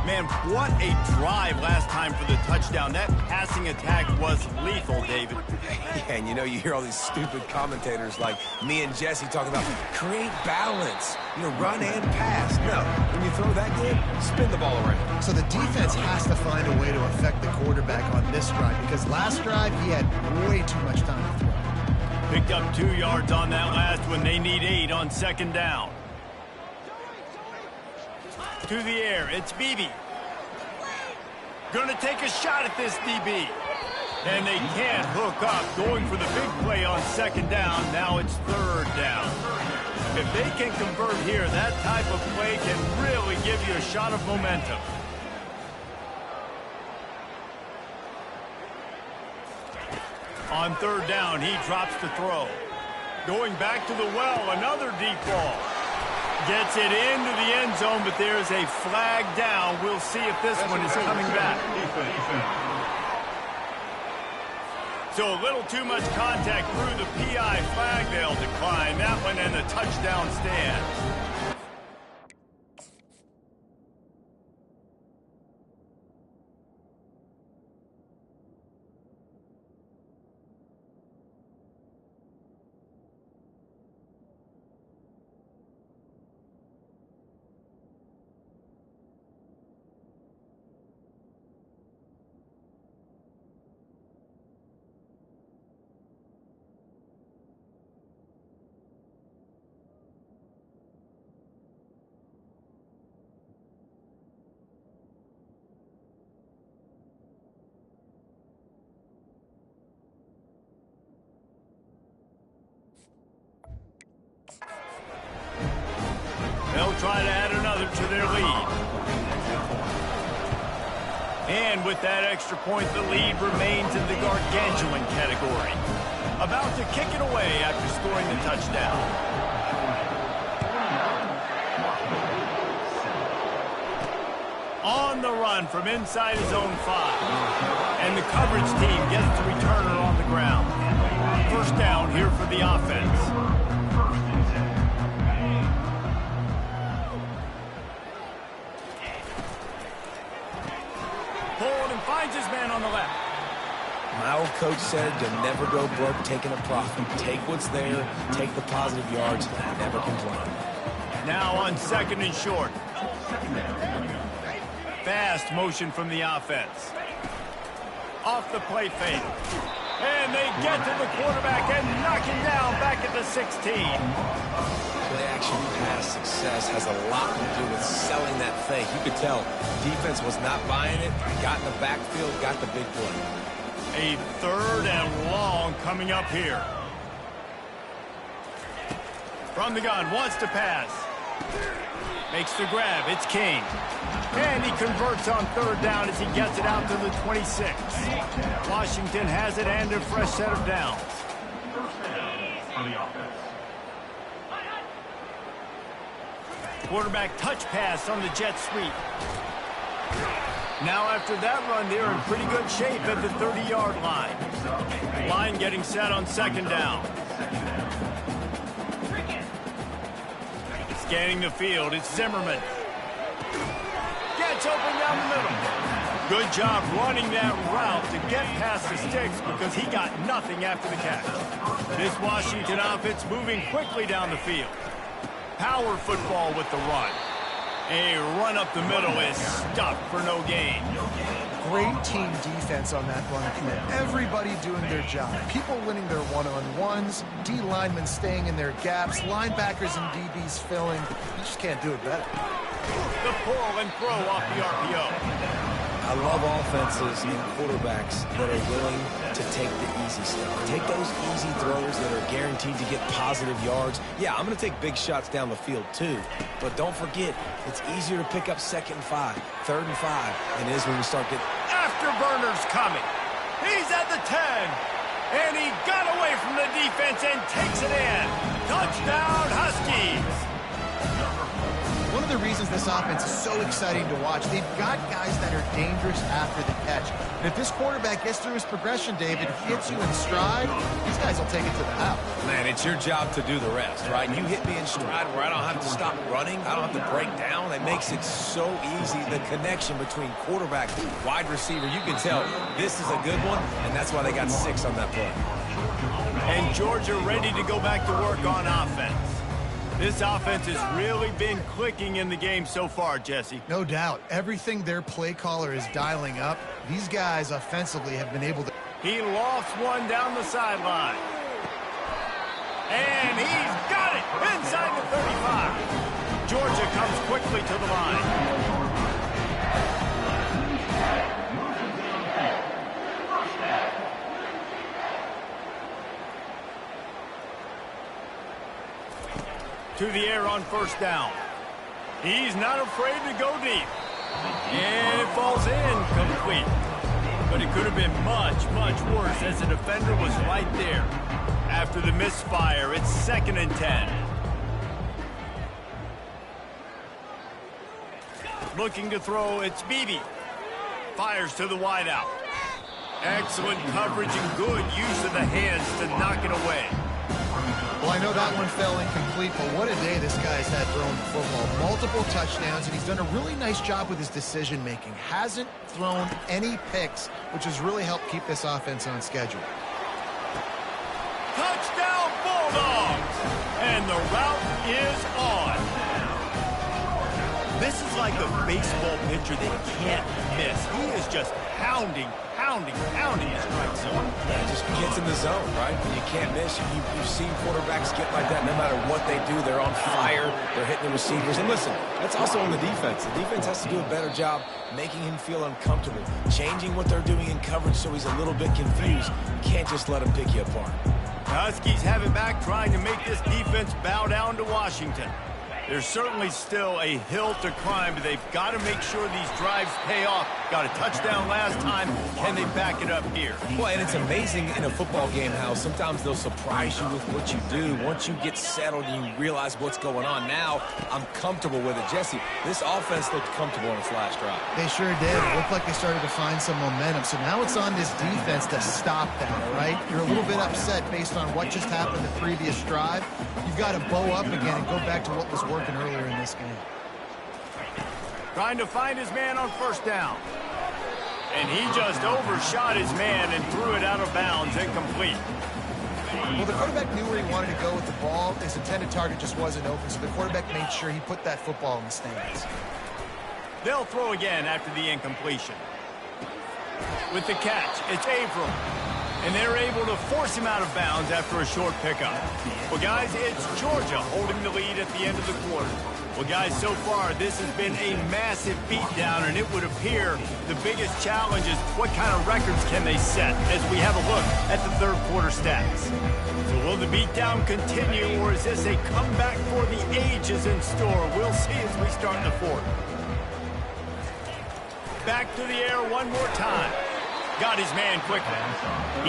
Man, what a drive last time for the touchdown. That passing attack was lethal, David. Yeah, and you know, you hear all these stupid commentators like me and Jesse talking about create balance, you know, run and pass. No, when you throw that good, spin the ball around. So the defense has to find a way to affect the quarterback on this drive, because last drive he had way too much time to throw. Picked up 2 yards on that last one. They need 8 on second down. To the air, it's Beebe. Gonna take a shot at this DB. And they can't hook up. Going for the big play on second down. Now it's third down. If they can convert here, that type of play can really give you a shot of momentum. On third down, he drops the throw. Going back to the well, another deep ball. Gets it into the end zone, but there's a flag down. We'll see if this one is coming back. So a little too much contact through the PI flag. They'll decline that one, and the touchdown stands. They'll try to add another to their lead. And with that extra point, the lead remains in the gargantuan category. About to kick it away after scoring the touchdown. On the run from inside his own 5. And the coverage team gets the returner on the ground. First down here for the offense. Finds his man on the left. My old coach said to never go broke taking a profit. Take what's there, take the positive yards, and never complain. Now on second and short. Fast motion from the offense. Off the play fake. And they get to the quarterback and knock him down back at the 16. Play-action pass success has a lot to do with selling that fake. You could tell defense was not buying it, got in the backfield, got the big play. A third and long coming up here. From the gun, wants to pass. Makes the grab, it's King. And he converts on third down as he gets it out to the 26. Washington has it and a fresh set of downs. Quarterback touch pass on the jet sweep. Now after that run, they're in pretty good shape at the 30-yard line. Line getting set on second down. Scanning the field, it's Zimmerman. Gets open down the middle. Good job running that route to get past the sticks because he got nothing after the catch. This Washington offense moving quickly down the field. Power football with the run. A run up the middle is stuffed for no gain. Great team defense on that run commit. Everybody doing their job. People winning their one-on-ones, D linemen staying in their gaps, linebackers and DBs filling. You just can't do it better. The pull and throw off the RPO. I love offenses and quarterbacks that are willing to take the easy stuff. Take those easy throws that are guaranteed to get positive yards. Yeah, I'm going to take big shots down the field too. But don't forget, it's easier to pick up 2nd and 5, 3rd and 5 than it is when you start getting... Afterburner's coming. He's at the 10. And he got away from the defense and takes it in. Touchdown, Huskies. One of the reasons this offense is so exciting to watch, they've got guys that are dangerous after the catch. And if this quarterback gets through his progression, David, hits you in stride, these guys will take it to the house. Man, it's your job to do the rest, right? You hit me in stride where I don't have to stop running. I don't have to break down. It makes it so easy. The connection between quarterback, wide receiver, you can tell this is a good one, and that's why they got 6 on that play. And Georgia ready to go back to work on offense. This offense has really been clicking in the game so far, Jesse. No doubt. Everything their play caller is dialing up, these guys offensively have been able to... He lofts one down the sideline. And he's got it inside the 35. Georgia comes quickly to the line. To the air on 1st down. He's not afraid to go deep. And it falls in complete. But it could have been much, much worse as the defender was right there. After the misfire, it's 2nd and 10. Looking to throw, it's Beebe. Fires to the wideout. Excellent coverage and good use of the hands to knock it away. Well, I know that one fell incomplete, but what a day this guy's had throwing the football. Multiple touchdowns, and he's done a really nice job with his decision-making. Hasn't thrown any picks, which has really helped keep this offense on schedule. Touchdown, Bulldogs! And the route is on. This is like a baseball pitcher that can't miss. He is just pounding his strike zone. Yeah, just gets in the zone, right? You can't miss. You've seen quarterbacks get like that no matter what they do. They're on fire. They're hitting the receivers. And listen, that's also on the defense. The defense has to do a better job making him feel uncomfortable, changing what they're doing in coverage so he's a little bit confused. You can't just let him pick you apart. The Huskies have it back, trying to make this defense bow down to Washington. There's certainly still a hill to climb, but they've got to make sure these drives pay off. Got a touchdown last time. Can they back it up here? Well, and it's amazing in a football game how sometimes they'll surprise you with what you do. Once you get settled and you realize what's going on, now I'm comfortable with it. Jesse, this offense looked comfortable in its last drive. They sure did. It looked like they started to find some momentum. So now it's on this defense to stop that, all right? You're a little bit upset based on what just happened the previous drive. You've got to bow up again and go back to what was working earlier in this game. Trying to find his man on 1st down. And he just overshot his man and threw it out of bounds, incomplete. Well, the quarterback knew where he wanted to go with the ball. His intended target just wasn't open, so the quarterback made sure he put that football in the stands. They'll throw again after the incompletion. With the catch, it's Avram. And they're able to force him out of bounds after a short pickup. Well, guys, it's Georgia holding the lead at the end of the quarter. Well, guys, so far, this has been a massive beatdown, and it would appear the biggest challenge is what kind of records can they set as we have a look at the 3rd quarter stats. So will the beatdown continue, or is this a comeback for the ages in store? We'll see as we start the 4th. Back to the air one more time. Got his man quickly.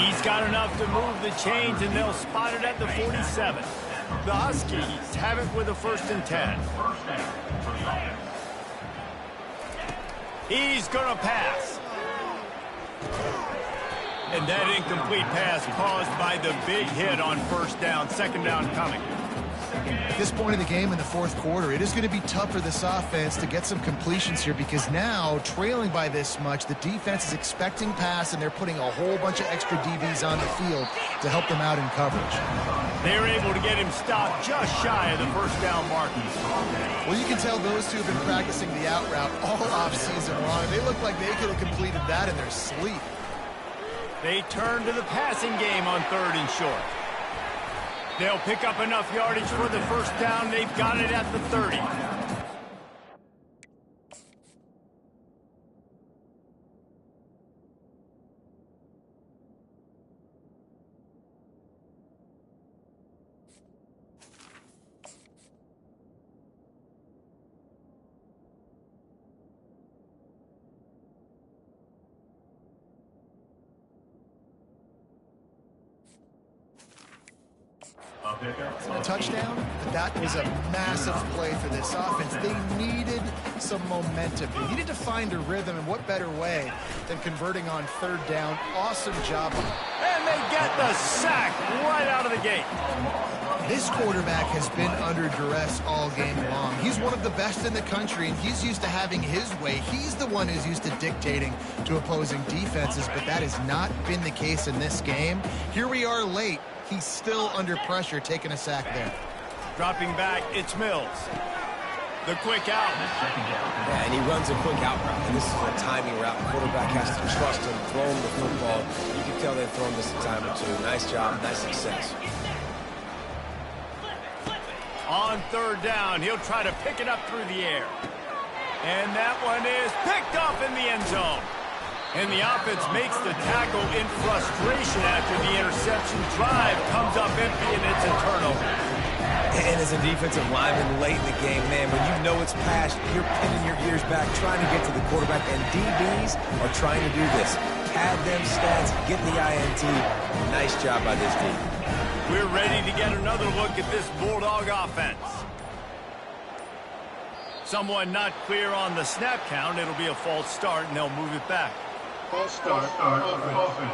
He's got enough to move the chains, and they'll spot it at the 47. The Huskies have it with a 1st and 10. He's going to pass. And that incomplete pass caused by the big hit on 1st down. 2nd down coming. At this point in the game in the fourth quarter, it is going to be tough for this offense to get some completions here because now, trailing by this much, the defense is expecting pass, and they're putting a whole bunch of extra DBs on the field to help them out in coverage. They were able to get him stopped just shy of the first down mark. Well, you can tell those two have been practicing the out route all offseason long. They look like they could have completed that in their sleep. They turn to the passing game on 3rd and short. They'll pick up enough yardage for the first down. They've got it at the 30. A touchdown, but that was a massive play for this offense. They needed some momentum. They needed to find a rhythm, and what better way than converting on 3rd down. Awesome job. And they get the sack right out of the gate. This quarterback has been under duress all game long. He's one of the best in the country, and he's used to having his way. He's the one who's used to dictating to opposing defenses, but that has not been the case in this game. Here we are late. He's still under pressure, taking a sack there. Dropping back, it's Mills. The quick out. Yeah, and he runs a quick out route, and this is a timing route. The quarterback has to trust him, throw him the football. You can tell they've thrown this a time or two. Nice job, nice success. On 3rd down, he'll try to pick it up through the air. And that one is picked off in the end zone. And the offense makes the tackle in frustration after the interception. Drive comes up empty, and it's a turnover. And as a defensive lineman late in the game, man, when you know it's past, you're pinning your ears back, trying to get to the quarterback, and DBs are trying to do this. Pad them stats, get the INT. Nice job by this team. We're ready to get another look at this Bulldog offense. Someone not clear on the snap count. It'll be a false start, and they'll move it back. False start, offense.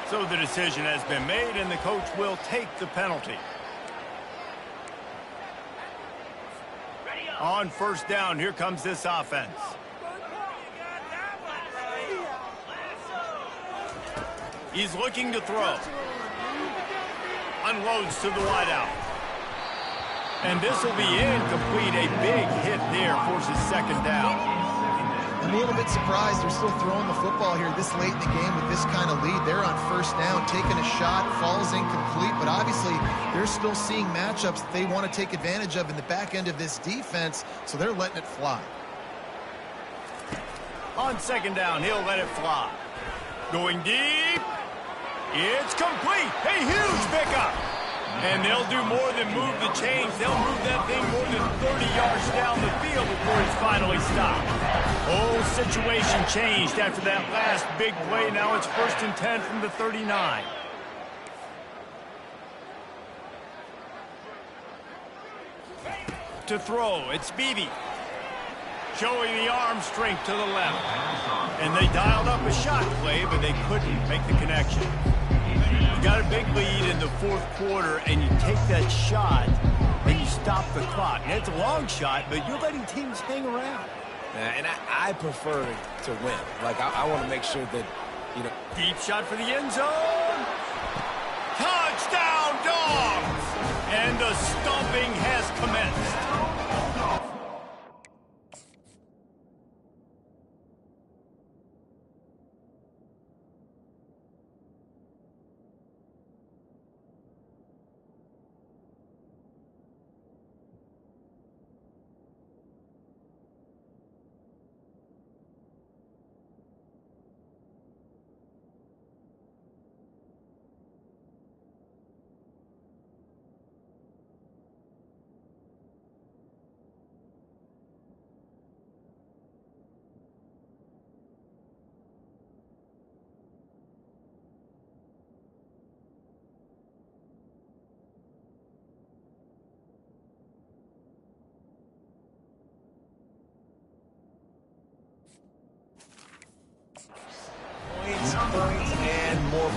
So the decision has been made, and the coach will take the penalty. On 1st down, here comes this offense. He's looking to throw. Unloads to the wideout. And this will be incomplete. A big hit there forces 2nd down. I'm a little bit surprised they're still throwing the football here this late in the game with this kind of lead. They're on 1st down, taking a shot, falls incomplete, but obviously they're still seeing matchups that they want to take advantage of in the back end of this defense, so they're letting it fly. On 2nd down, he'll let it fly. Going deep. It's complete. A huge pickup. And they'll do more than move the chains. They'll move that thing more than 30 yards down the field before he's finally stopped. Whole situation changed after that last big play. Now it's 1st and 10 from the 39. To throw, it's Beebe. Showing the arm strength to the left. And they dialed up a shot play, but they couldn't make the connection. You got a big lead in the 4th quarter, and you take that shot, and you stop the clock. And it's a long shot, but you're letting teams hang around. And I prefer to win. Like, I want to make sure that, you know. Deep shot for the end zone. Touchdown, Dogs! And the stomping has commenced.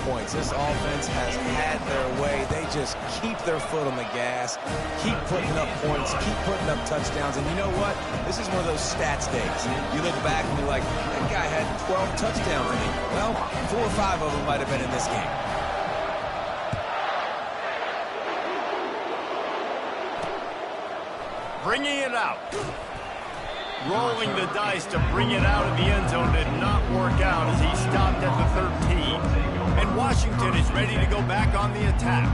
points. This offense has had their way. They just keep their foot on the gas, keep putting up points, keep putting up touchdowns. And you know what? This is one of those stats days. You look back and you're like, that guy had 12 touchdowns in it. Well, 4 or 5 of them might have been in this game. Bringing it out. Rolling the dice to bring it out of the end zone did not work out as he stopped at the 13. And Washington is ready to go back on the attack.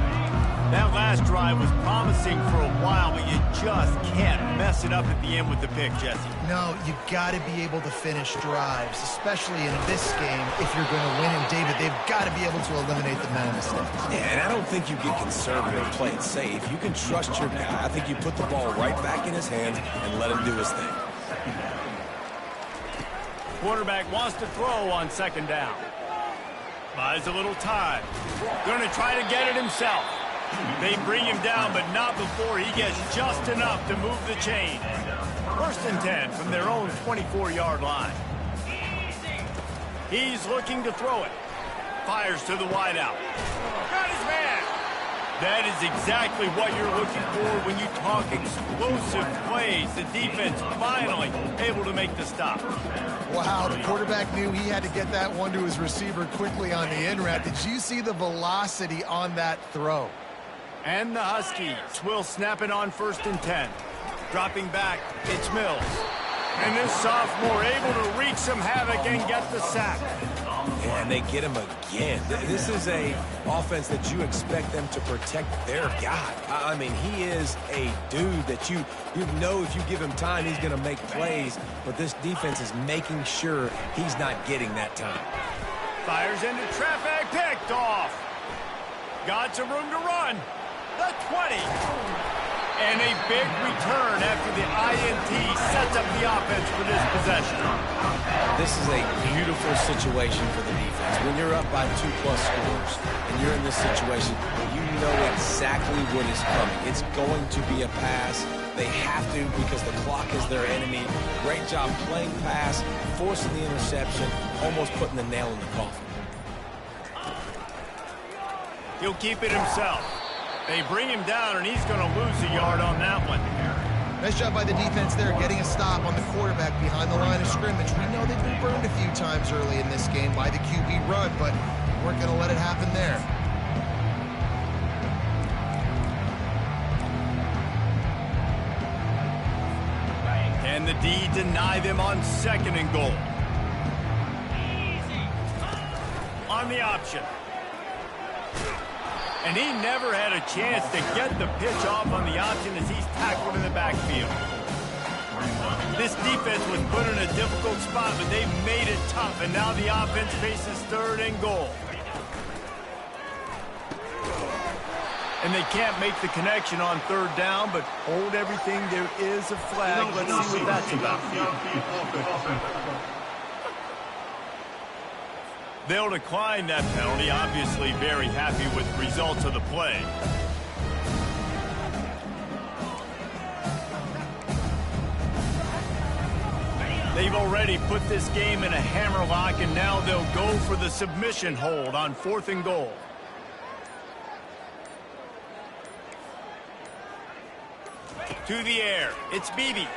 That last drive was promising for a while, but you just can't mess it up at the end with the pick, Jesse. No, you got to be able to finish drives, especially in this game. If you're going to win, and David, they've got to be able to eliminate the mental mistakes. Yeah, and I don't think you get conservative, play it safe. You can trust your guy. I think you put the ball right back in his hands and let him do his thing. Quarterback wants to throw on second down. Buys a little time. Going to try to get it himself. They bring him down, but not before he gets just enough to move the chains. 1st and 10 from their own 24-yard line. He's looking to throw it. Fires to the wideout. Got his man. That is exactly what you're looking for when you talk explosive plays. The defense finally able to make the stop. Wow, the quarterback knew he had to get that one to his receiver quickly on the in route. Did you see the velocity on that throw? And the Huskies will snap it on 1st and 10. Dropping back, it's Mills. And this sophomore able to wreak some havoc and get the sack. And they get him again. This is a offense that you expect them to protect their guy. I mean, he is a dude that you know if you give him time, he's going to make plays. But this defense is making sure he's not getting that time. Fires into traffic, picked off. Got some room to run. The 20. And a big return after the INT sets up the offense for this possession. This is a beautiful situation for the defense. When you're up by 2+ scores and you're in this situation, you know exactly what is coming. It's going to be a pass. They have to because the clock is their enemy. Great job playing pass, forcing the interception, almost putting the nail in the coffin. He'll keep it himself. They bring him down, and he's going to lose a yard on that one. Nice job by the defense there, getting a stop on the quarterback behind the line of scrimmage. We know they've been burned a few times early in this game by the QB run, but weren't going to let it happen there. And the D deny them on 2nd and goal. On the option. And he never had a chance to get the pitch off on the option as he's tackled in the backfield. This defense was put in a difficult spot, but they've made it tough, and now the offense faces 3rd and goal. And they can't make the connection on 3rd down, but hold everything. There is a flag. Let's see what that's about. They'll decline that penalty, obviously very happy with the results of the play. They've already put this game in a hammerlock, and now they'll go for the submission hold on 4th and goal. To the air, it's Beebe.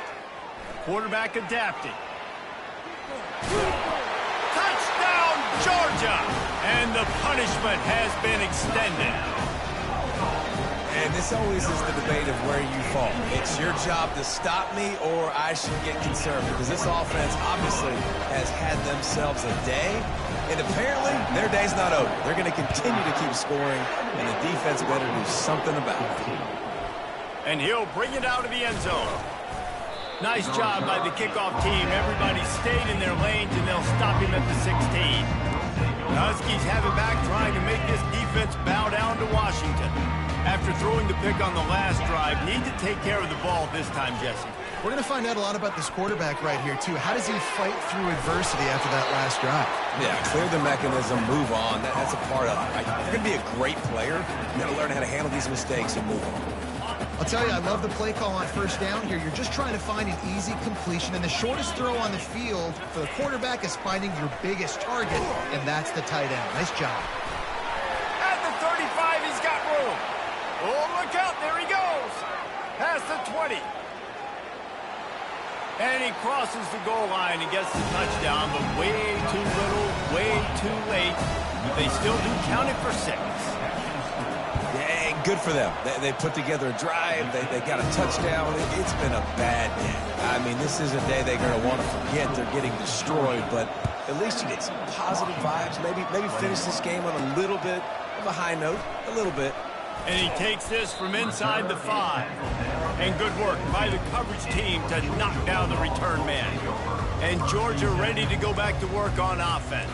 Quarterback adapting. Touchdown, Georgia! And the punishment has been extended. And this always is the debate of where you fall. It's your job to stop me or I should get conservative, because this offense obviously has had themselves a day, and apparently their day's not over. They're going to continue to keep scoring, and the defense better do something about it. And he'll bring it out of the end zone. Nice job by the kickoff team. Everybody stayed in their lanes, and they'll stop him at the 16. The Huskies have it back, trying to make this defense bow down to Washington. After throwing the pick on the last drive, need to take care of the ball this time, Jesse. We're going to find out a lot about this quarterback right here, too. How does he fight through adversity after that last drive? Yeah, clear the mechanism, move on. That's a part of it. Right? You're going to be a great player. You got to learn how to handle these mistakes and move on. I'll tell you, I love the play call on 1st down here. You're just trying to find an easy completion, and the shortest throw on the field for the quarterback is finding your biggest target, and that's the tight end. Nice job. Oh, look out. There he goes. Past the 20. And he crosses the goal line and gets the touchdown, but way too little, way too late. But they still do count it for 6. Yeah, good for them. They put together a drive. They got a touchdown. It's been a bad day. I mean, this is a day they're going to want to forget. They're getting destroyed, but at least you get some positive vibes. Maybe finish this game on a little bit of a high note, a little bit. And he takes this from inside the 5. And good work by the coverage team to knock down the return man. And Georgia ready to go back to work on offense.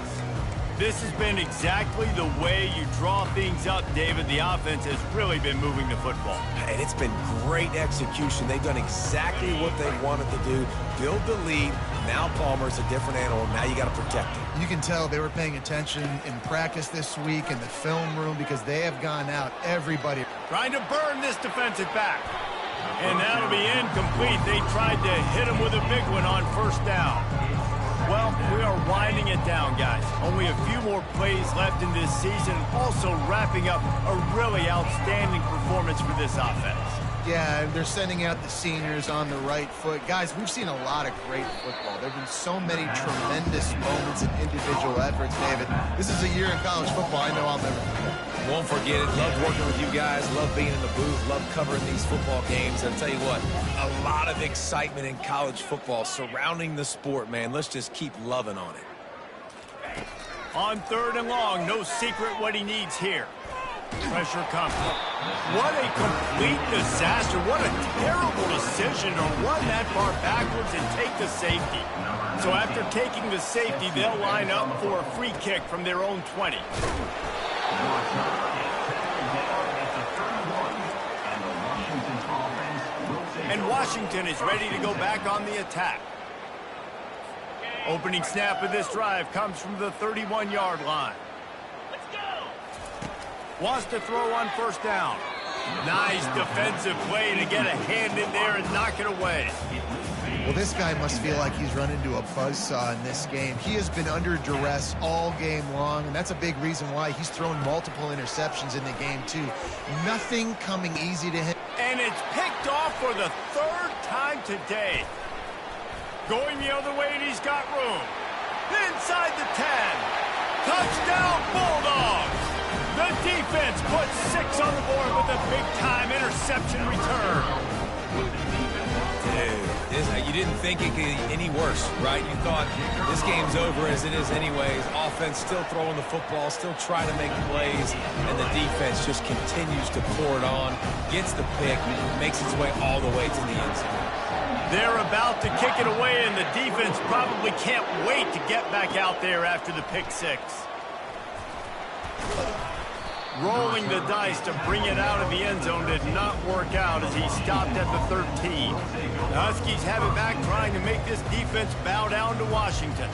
This has been exactly the way you draw things up, David. The offense has really been moving the football. And it's been great execution. They've done exactly what they wanted to do. Build the lead. Now Palmer's a different animal. Now you got to protect him. You can tell they were paying attention in practice this week in the film room because they have gone out, everybody. Trying to burn this defensive back. And that'll be incomplete. They tried to hit him with a big one on first down. Well, we are winding it down, guys. Only a few more plays left in this season. Also wrapping up a really outstanding performance for this offense. Yeah, they're sending out the seniors on the right foot. Guys, we've seen a lot of great football. There have been so many tremendous moments and individual efforts, David. This is a year in college football I know I'll never forget. Won't forget it. Love working with you guys. Love being in the booth. Love covering these football games. I'll tell you what, a lot of excitement in college football surrounding the sport, man. Let's just keep loving on it. On 3rd and long, no secret what he needs here. Pressure comes. What a complete disaster. What a terrible decision to run that far backwards and take the safety. So after taking the safety, they'll line up for a free kick from their own 20. And Washington is ready to go back on the attack. Opening snap of this drive comes from the 31-yard line. Wants to throw on first down. Nice defensive play to get a hand in there and knock it away. Well, this guy must feel like he's run into a buzzsaw in this game. He has been under duress all game long, and that's a big reason why he's thrown multiple interceptions in the game, too. Nothing coming easy to him. And it's picked off for the 3rd time today. Going the other way, and he's got room. Inside the 10. Touchdown, Bulldogs! The defense puts 6 on the board with a big-time interception return. Dude, you didn't think it could get any worse, right? You thought this game's over as it is anyways. Offense still throwing the football, still trying to make plays, and the defense just continues to pour it on, gets the pick, makes its way all the way to the end zone. They're about to kick it away, and the defense probably can't wait to get back out there after the pick 6. Rolling the dice to bring it out of the end zone did not work out as he stopped at the 13. The Huskies have it back, trying to make this defense bow down to Washington.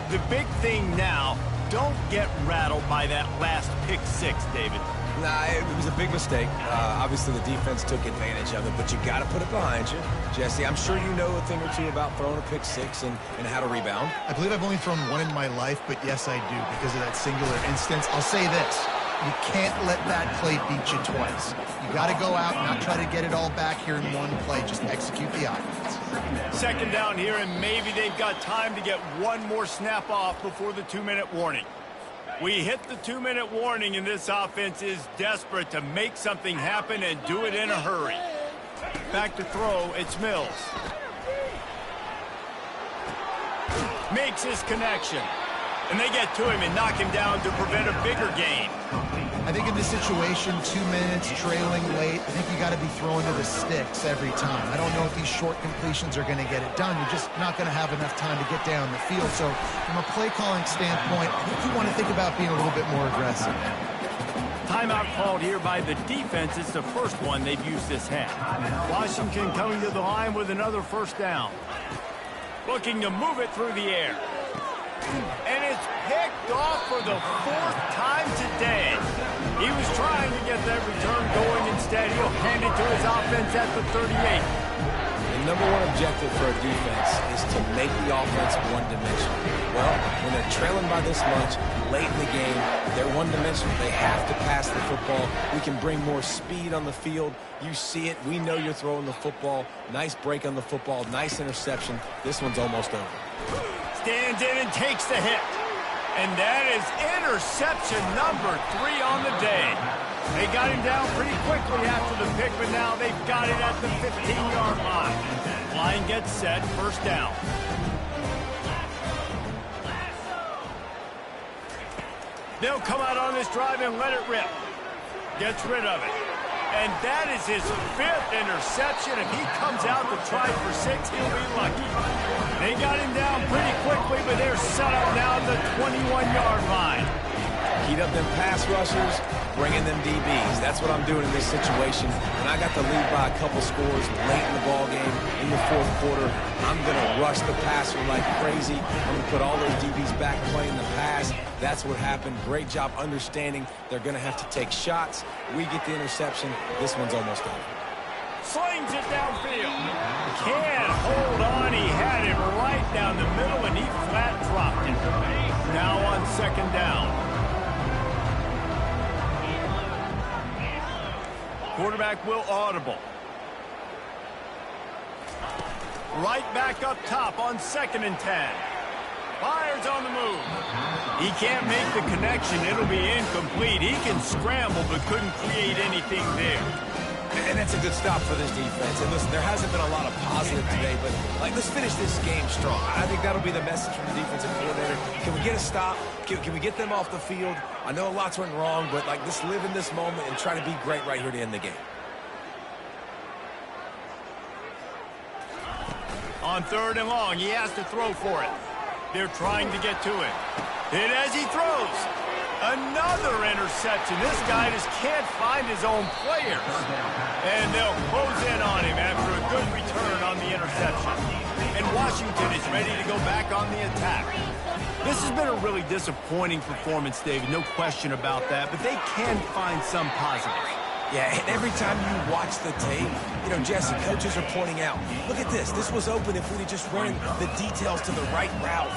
The big thing now, don't get rattled by that last pick 6, David. Nah, it was a big mistake. Obviously, the defense took advantage of it, but you got to put it behind you. Jesse, I'm sure you know a thing or two about throwing a pick 6 and how to rebound. I believe I've only thrown one in my life, but yes, I do, because of that singular instance. I'll say this. You can't let that play beat you twice. You got to go out and not try to get it all back here in one play. Just execute the offense. 2nd down here, and maybe they've got time to get one more snap off before the 2-minute warning. We hit the 2-minute warning, and this offense is desperate to make something happen and do it in a hurry. Back to throw, it's Mills. Makes his connection. And they get to him and knock him down to prevent a bigger gain. I think in this situation, 2 minutes, trailing late, I think you got to be throwing to the sticks every time. I don't know if these short completions are going to get it done. You're just not going to have enough time to get down the field. So from a play calling standpoint, I think you want to think about being a little bit more aggressive. Timeout called here by the defense. It's the first one they've used this half. Washington coming to the line with another first down. Looking to move it through the air. And it's picked off for the 4th time today. He was trying to get that return going. Instead, he'll hand it to his offense at the 38. And number one objective for a defense is to make the offense one-dimensional. Well, when they're trailing by this much, late in the game, they're one-dimensional. They have to pass the football. We can bring more speed on the field. You see it. We know you're throwing the football. Nice break on the football. Nice interception. This one's almost over. Stands in and takes the hit. And that is interception number 3 on the day. They got him down pretty quickly after the pick, but now they've got it at the 15-yard line. Line gets set, first down. They'll come out on this drive and let it rip. Gets rid of it. And that is his 5th interception. If he comes out to try for 6, he'll be lucky. They got him down pretty quickly, but they're set up now at the 21-yard line. Heat up them pass rushers, bringing them DBs. That's what I'm doing in this situation. When I got the lead by a couple scores late in the ball game, in the 4th quarter, I'm going to rush the passer like crazy. I'm going to put all those DBs back playing the pass. That's what happened. Great job understanding they're going to have to take shots. We get the interception. This one's almost over. Slings it downfield. Can't hold on. He had it right down the middle, and he flat dropped it. Now on second down. Quarterback will audible. Right back up top on 2nd and 10. Fires on the move. He can't make the connection. It'll be incomplete. He can scramble, but couldn't create anything there. And that's a good stop for this defense. And listen, there hasn't been a lot of positive today, but let's finish this game strong. I think that'll be the message from the defensive coordinator. Can we get a stop? Can we get them off the field? I know lots went wrong, but let's live in this moment and try to be great right here to end the game. On 3rd and long, he has to throw for it. They're trying to get to him. And as he throws, another interception. This guy just can't find his own players. And they'll close in on him after a good return on the interception. And Washington is ready to go back on the attack. This has been a really disappointing performance, David, no question about that, but they can find some positives. Yeah, and every time you watch the tape, Jesse, coaches are pointing out, look at this. This was open if we'd just ran the details to the right route,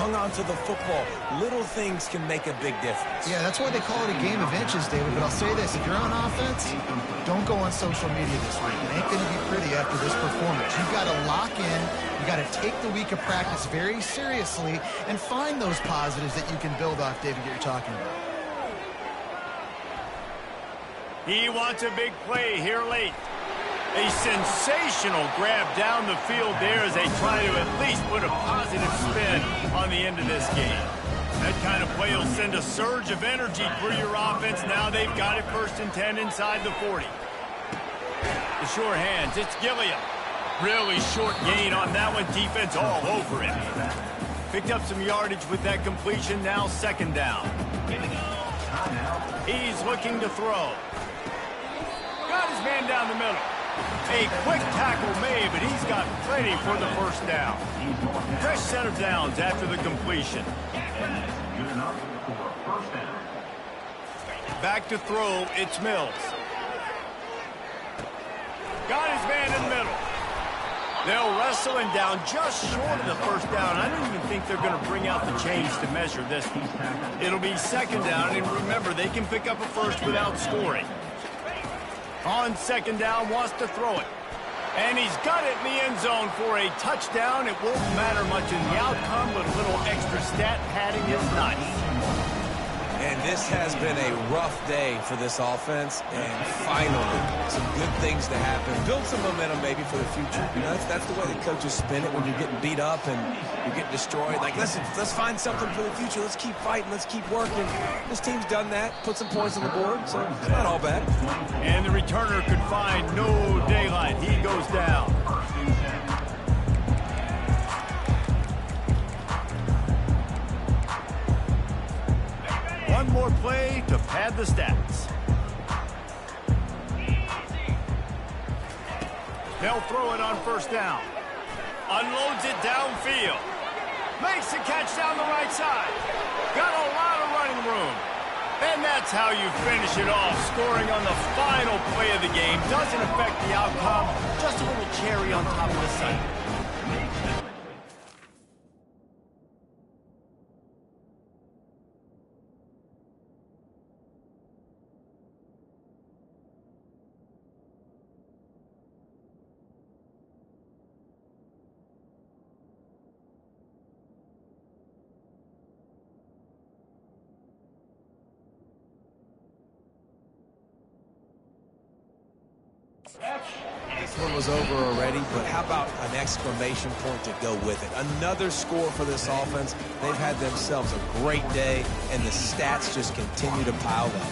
hung on to the football. Little things can make a big difference. Yeah, that's why they call it a game of inches, David. But I'll say this, if you're on offense, don't go on social media this week. It ain't going to be pretty after this performance. You've got to lock in. You've got to take the week of practice very seriously and find those positives that you can build off, David, that you're talking about. He wants a big play here late. A sensational grab down the field there as they try to at least put a positive spin on the end of this game. That kind of play will send a surge of energy through your offense. Now they've got it 1st and 10 inside the 40. The sure hands, it's Gilliam. Really short gain on that one. Defense all over him. Picked up some yardage with that completion. Now 2nd down. He's looking to throw. Got his man down the middle. A quick tackle made, but he's got plenty for the 1st down. Fresh set of downs after the completion. Back to throw, it's Mills. Got his man in the middle. They'll wrestle him down just short of the 1st down. I don't even think they're going to bring out the chains to measure this one. It'll be 2nd down, and remember, they can pick up a 1st without scoring. On 2nd down, wants to throw it. And he's got it in the end zone for a touchdown. It won't matter much in the outcome, but a little extra stat padding is nice. And this has been a rough day for this offense, and finally, some good things to happen. Build some momentum maybe for the future. That's the way the coaches spin it when you're getting beat up and you're getting destroyed. Listen, let's find something for the future. Let's keep fighting. Let's keep working. This team's done that, put some points on the board, so it's not all bad. And the returner could find no daylight. He goes down. One more play to pad the stats. They'll throw it on 1st down. Unloads it downfield. Makes the catch down the right side. Got a lot of running room. And that's how you finish it off. Scoring on the final play of the game doesn't affect the outcome. Just a little cherry on top of the sundae. This one was over already, but how about an exclamation point to go with it? Another score for this offense. They've had themselves a great day, and the stats just continue to pile up.